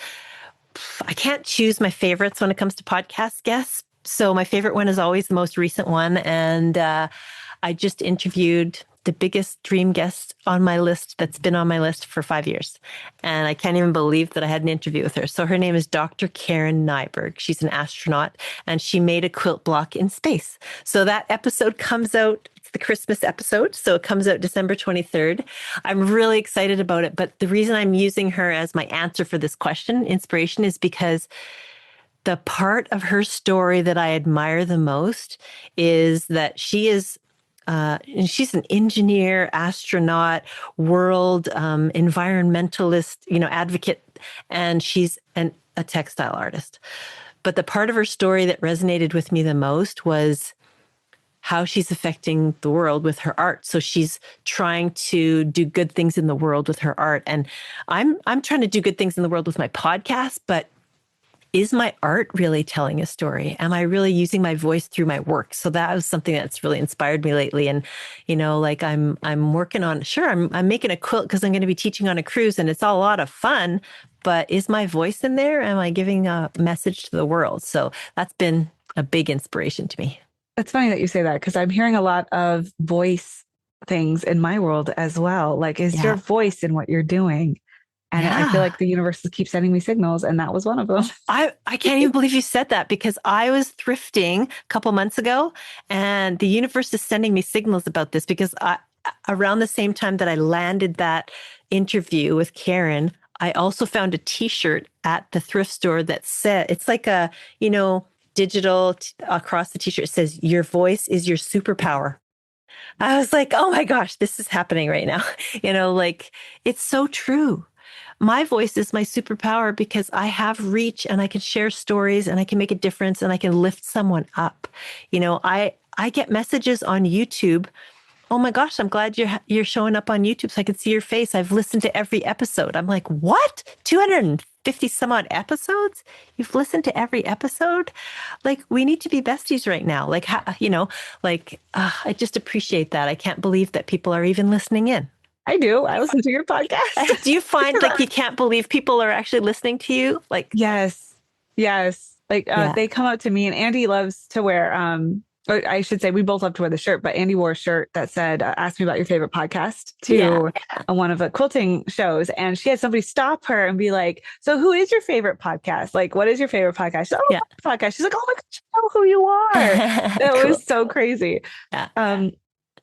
I can't choose my favorites when it comes to podcast guests. So my favorite one is always the most recent one. And I just interviewed the biggest dream guest on my list that's been on my list for 5 years. And I can't even believe that I had an interview with her. So her name is Dr. Karen Nyberg. She's an astronaut and she made a quilt block in space. So that episode comes out, it's the Christmas episode. So it comes out December 23rd. I'm really excited about it. But the reason I'm using her as my answer for this question, inspiration, is because the part of her story that I admire the most is that she's an engineer, astronaut, world environmentalist, advocate, and she's a textile artist. But the part of her story that resonated with me the most was how she's affecting the world with her art. So she's trying to do good things in the world with her art, and I'm trying to do good things in the world with my podcast, but is my art really telling a story? Am I really using my voice through my work? So that was something that's really inspired me lately. And, I'm working on, sure, I'm making a quilt because I'm going to be teaching on a cruise and it's all a lot of fun, but is my voice in there? Am I giving a message to the world? So that's been a big inspiration to me. It's funny that you say that because I'm hearing a lot of voice things in my world as well. Like, is your voice in what you're doing? And I feel like the universe keeps sending me signals, and that was one of them. I can't even believe you said that because I was thrifting a couple months ago, and the universe is sending me signals about this because around the same time that I landed that interview with Karen, I also found a T-shirt at the thrift store that said, it's like a, digital across the T-shirt. It says, "Your voice is your superpower." I was like, oh my gosh, this is happening right now. It's so true. My voice is my superpower because I have reach and I can share stories and I can make a difference and I can lift someone up. I get messages on YouTube. Oh my gosh, I'm glad you're showing up on YouTube so I can see your face. I've listened to every episode. I'm like, what? 250 some odd episodes? You've listened to every episode? Like, we need to be besties right now. Like, I just appreciate that. I can't believe that people are even listening in. I do. I listen to your podcast. Do you find like you can't believe people are actually listening to you? Like, yes. Like they come up to me, and Andi loves to wear, or I should say we both love to wear the shirt, but Andi wore a shirt that said, ask me about your favorite podcast to one of the quilting shows. And she had somebody stop her and be like, so who is your favorite podcast? Like, what is your favorite podcast? She's like, podcast. She's like, oh my gosh, I know who you are. That Cool. was so crazy. Yeah.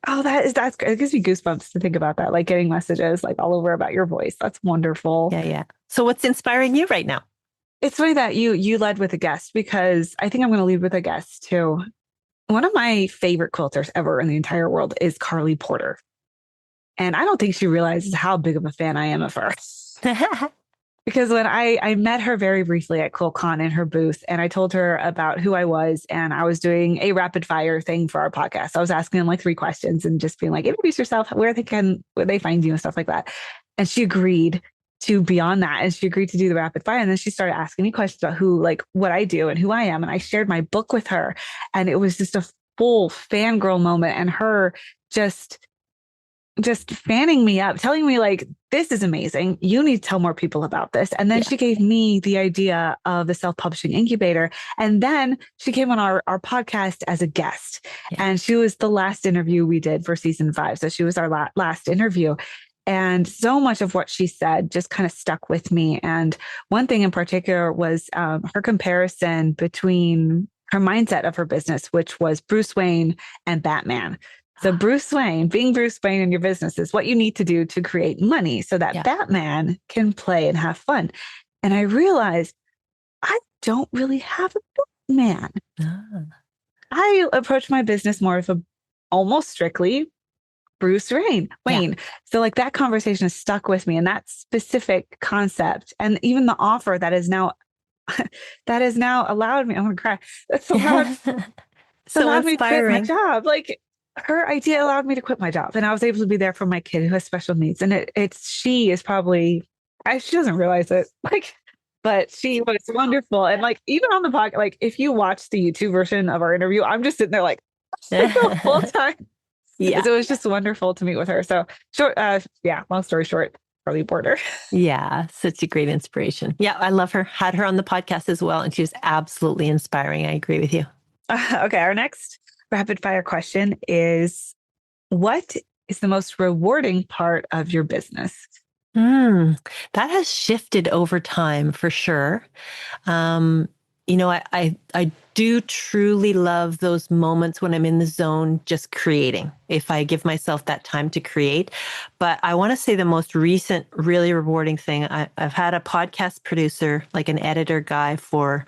Oh, that's great. It gives me goosebumps to think about that, like getting messages like all over about your voice. That's wonderful. Yeah. So what's inspiring you right now? It's funny that you led with a guest because I think I'm going to lead with a guest too. One of my favorite quilters ever in the entire world is Carly Porter. And I don't think she realizes how big of a fan I am of her. Because when I met her very briefly at QuiltCon in her booth, and I told her about who I was, and I was doing a rapid fire thing for our podcast. I was asking them like 3 questions and just being like, introduce yourself, where they find you and stuff like that. And she agreed to be on that. And she agreed to do the rapid fire. And then she started asking me questions about what I do and who I am. And I shared my book with her. And it was just a full fangirl moment, and her just just fanning me up, telling me like, this is amazing. You need to tell more people about this. And then she gave me the idea of the self-publishing incubator. And then she came on our podcast as a guest. And she was the last interview we did for season 5. So she was our last interview. And so much of what she said just kind of stuck with me. And one thing in particular was her comparison between her mindset of her business, which was Bruce Wayne and Batman. So Bruce Wayne, being Bruce Wayne in your business is what you need to do to create money so that Batman can play and have fun. And I realized I don't really have a Batman. I approach my business more of a almost strictly Bruce Wayne. So like that conversation has stuck with me, and that specific concept, and even the offer that is now allowed me. I'm gonna cry. That's allowed so me to quit my inspiring. job. Like her idea allowed me to quit my job, and I was able to be there for my kid who has special needs. And she is probably, she doesn't realize it, like, but she was wonderful. And like even on the podcast, like if you watch the YouTube version of our interview, I'm just sitting there like the whole time. Yeah, so it was just wonderful to meet with her. So short, long story short, probably bored her. Yeah, such a great inspiration. Yeah, I love her. Had her on the podcast as well, and she was absolutely inspiring. I agree with you. Okay, our next rapid fire question is, what is the most rewarding part of your business? That has shifted over time for sure. I do truly love those moments when I'm in the zone just creating, if I give myself that time to create. But I want to say the most recent, really rewarding thing, I've had a podcast producer, like an editor guy, for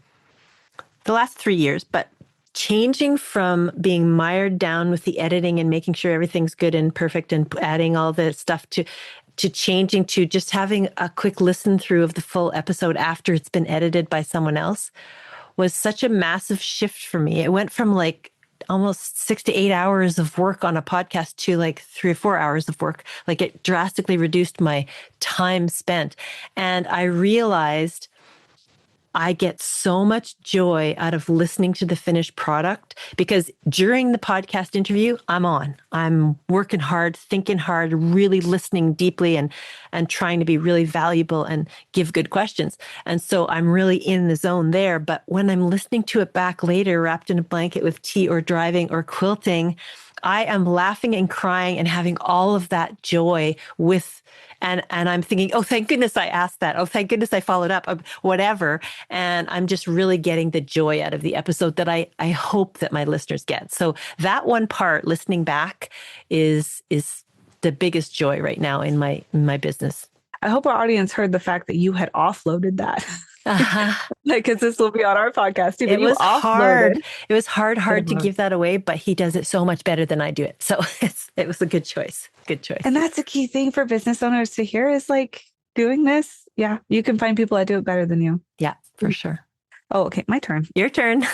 the last 3 years, but changing from being mired down with the editing and making sure everything's good and perfect and adding all the stuff to changing to just having a quick listen through of the full episode after it's been edited by someone else was such a massive shift for me. It went from like almost 6 to 8 hours of work on a podcast to like 3 or 4 hours of work. Like it drastically reduced my time spent. And I realized I get so much joy out of listening to the finished product, because during the podcast interview, I'm working hard, thinking hard, really listening deeply and trying to be really valuable and give good questions. And so I'm really in the zone there. But when I'm listening to it back later, wrapped in a blanket with tea or driving or quilting, I am laughing and crying and having all of that joy and I'm thinking, oh, thank goodness I asked that. Oh, thank goodness I followed up, whatever. And I'm just really getting the joy out of the episode that I hope that my listeners get. So that one part, listening back, is the biggest joy right now in my business. I hope our audience heard the fact that you had offloaded that. Because this will be on our podcast too. It was hard. It was hard to give that away, but he does it so much better than I do it. So it was a good choice. Good choice. And that's a key thing for business owners to hear is like doing this. Yeah, you can find people that do it better than you. Yeah, for sure. Oh, okay. My turn. Your turn.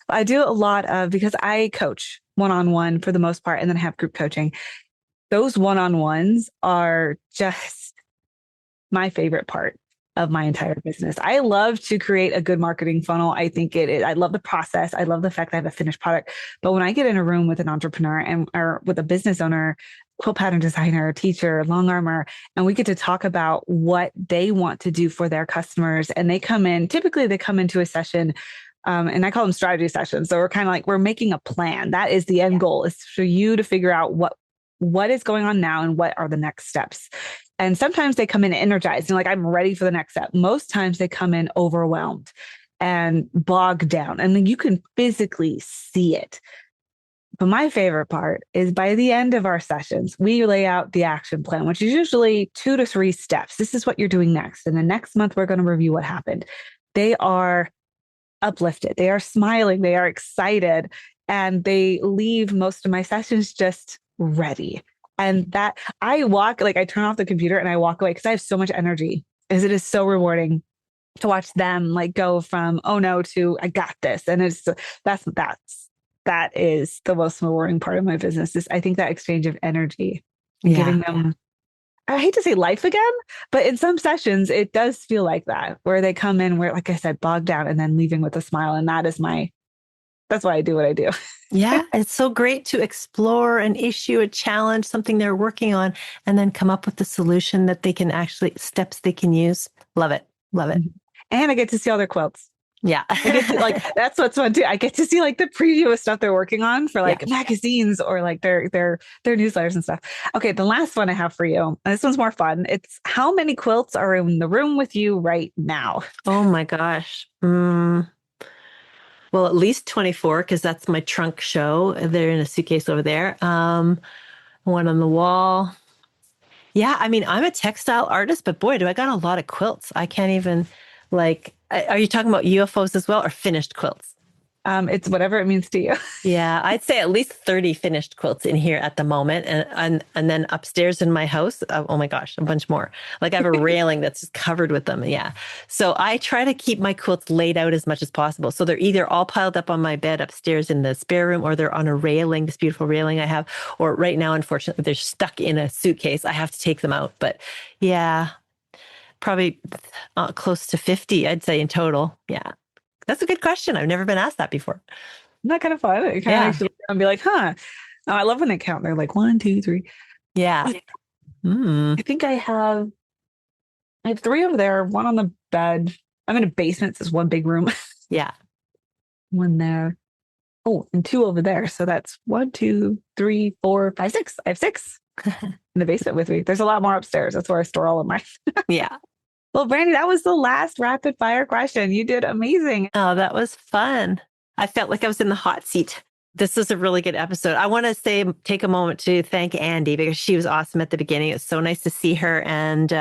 I do a lot of, because I coach one-on-one for the most part, and then have group coaching. Those one-on-ones are just my favorite part of my entire business. I love to create a good marketing funnel. I think I love the process. I love the fact that I have a finished product. But when I get in a room with an entrepreneur or with a business owner, quilt pattern designer, teacher, long armor, and we get to talk about what they want to do for their customers. And typically they come into a session, and I call them strategy sessions. So we're kind of like, we're making a plan. That is the end goal, is for you to figure out what is going on now and what are the next steps. And sometimes they come in energized and like, I'm ready for the next step. Most times they come in overwhelmed and bogged down, and then you can physically see it. But my favorite part is by the end of our sessions, we lay out the action plan, which is usually 2 to 3 steps. This is what you're doing next. And the next month, we're going to review what happened. They are uplifted. They are smiling. They are excited. And they leave most of my sessions just ready. And that I turn off the computer and I walk away because I have so much energy, as it is so rewarding to watch them like go from, oh no, to I got this. And that is the most rewarding part of my business, is I think that exchange of energy and giving them, I hate to say life again, but in some sessions, it does feel like that, where they come in where, like I said, bogged down and then leaving with a smile. And that is my That's why I do what I do. Yeah, it's so great to explore an issue, a challenge, something they're working on, and then come up with the solution that they can actually, steps they can use. Love it. Love it. And I get to see all their quilts. Yeah. I get to, like, that's what's fun too. I get to see like the preview of stuff they're working on for like magazines or like their newsletters and stuff. Okay, the last one I have for you, and this one's more fun. It's how many quilts are in the room with you right now? Oh my gosh. Well, at least 24, because that's my trunk show. They're in a suitcase over there. One on the wall. Yeah, I mean, I'm a textile artist, but boy, do I got a lot of quilts. I can't even, like, are you talking about UFOs as well or finished quilts? It's whatever it means to you. Yeah, I'd say at least 30 finished quilts in here at the moment. And then upstairs in my house, oh my gosh, a bunch more. Like I have a railing that's just covered with them. Yeah. So I try to keep my quilts laid out as much as possible. So they're either all piled up on my bed upstairs in the spare room, or they're on a railing, this beautiful railing I have. Or right now, unfortunately, they're stuck in a suitcase. I have to take them out. But yeah, probably close to 50, I'd say in total. Yeah. That's a good question. I've never been asked that before. Isn't that kind of fun? It kind of makes you be like, huh. Oh, I love when they count. They're like 1, 2, 3. Yeah. I think I have 3 over there, one on the bed. I'm in a basement. So it's one big room. Yeah. One there. Oh, and 2 over there. So that's 1, 2, 3, 4, 5, 6. I have 6 in the basement with me. There's a lot more upstairs. That's where I store all of mine. Yeah. Well, Brandy, that was the last rapid fire question. You did amazing. Oh, that was fun. I felt like I was in the hot seat. This was a really good episode. I want to take a moment to thank Andi because she was awesome at the beginning. It was so nice to see her. And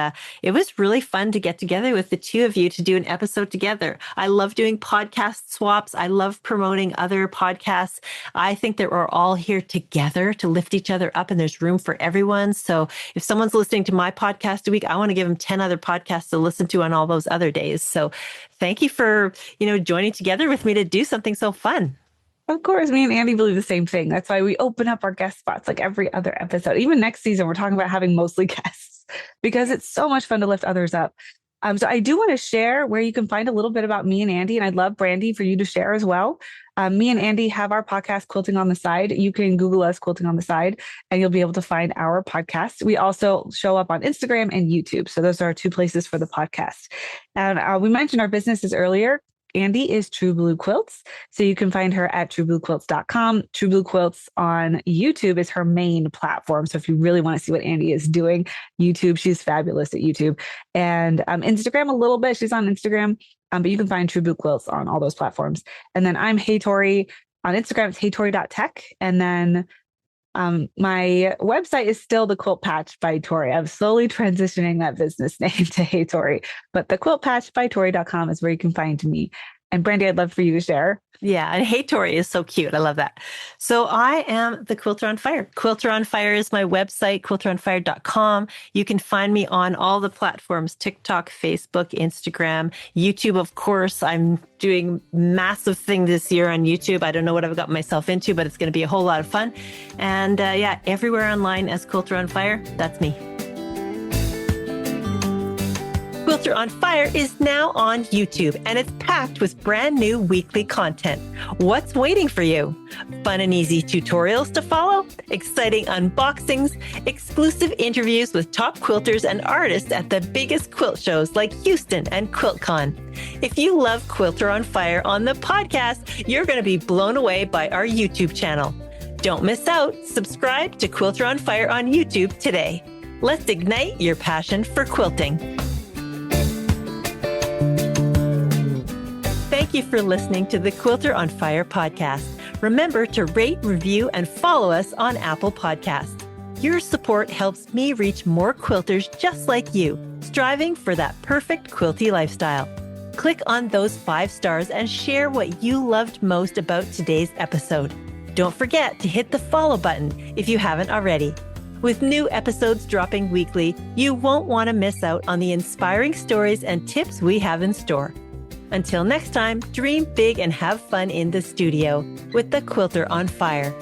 it was really fun to get together with the two of you to do an episode together. I love doing podcast swaps. I love promoting other podcasts. I think that we're all here together to lift each other up, and there's room for everyone. So if someone's listening to my podcast a week, I want to give them 10 other podcasts to listen to on all those other days. So thank you for, joining together with me to do something so fun. Of course, me and Andi believe the same thing. That's why we open up our guest spots like every other episode. Even next season, we're talking about having mostly guests because it's so much fun to lift others up. So I do want to share where you can find a little bit about me and Andi, and I'd love, Brandy, for you to share as well. Me and Andi have our podcast, Quilting on the Side. You can Google us, Quilting on the Side, and you'll be able to find our podcast. We also show up on Instagram and YouTube. So those are our 2 places for the podcast. And we mentioned our businesses earlier. Andi is True Blue Quilts. So you can find her at truebluequilts.com. True Blue Quilts on YouTube is her main platform. So if you really want to see what Andi is doing, YouTube, she's fabulous at YouTube. And Instagram a little bit. She's on Instagram, but you can find True Blue Quilts on all those platforms. And then I'm HeyTori on Instagram. It's HeyTori.tech. And then my website is still the Quilt Patch by Tori. I'm slowly transitioning that business name to HeyTori, but the Quilt Patch by Tori.com is where you can find me. And Brandy, I'd love for you to share. Yeah. And HeyTori is so cute. I love that. So I am the Quilter on Fire. Quilter on Fire is my website, quilteronfire.com. You can find me on all the platforms, TikTok, Facebook, Instagram, YouTube. Of course, I'm doing massive thing this year on YouTube. I don't know what I've got myself into, but it's going to be a whole lot of fun. And everywhere online as Quilter on Fire. That's me. Quilter on Fire is now on YouTube, and it's packed with brand new weekly content. What's waiting for you? Fun and easy tutorials to follow, exciting unboxings, exclusive interviews with top quilters and artists at the biggest quilt shows like Houston and QuiltCon. If you love Quilter on Fire on the podcast, you're going to be blown away by our YouTube channel. Don't miss out. Subscribe to Quilter on Fire on YouTube today. Let's ignite your passion for quilting. Thank you for listening to the Quilter on Fire podcast. Remember to rate, review, and follow us on Apple Podcasts. Your support helps me reach more quilters just like you, striving for that perfect quilty lifestyle. Click on those 5 stars and share what you loved most about today's episode. Don't forget to hit the follow button if you haven't already. With new episodes dropping weekly, you won't want to miss out on the inspiring stories and tips we have in store. Until next time, dream big and have fun in the studio with the Quilter on Fire.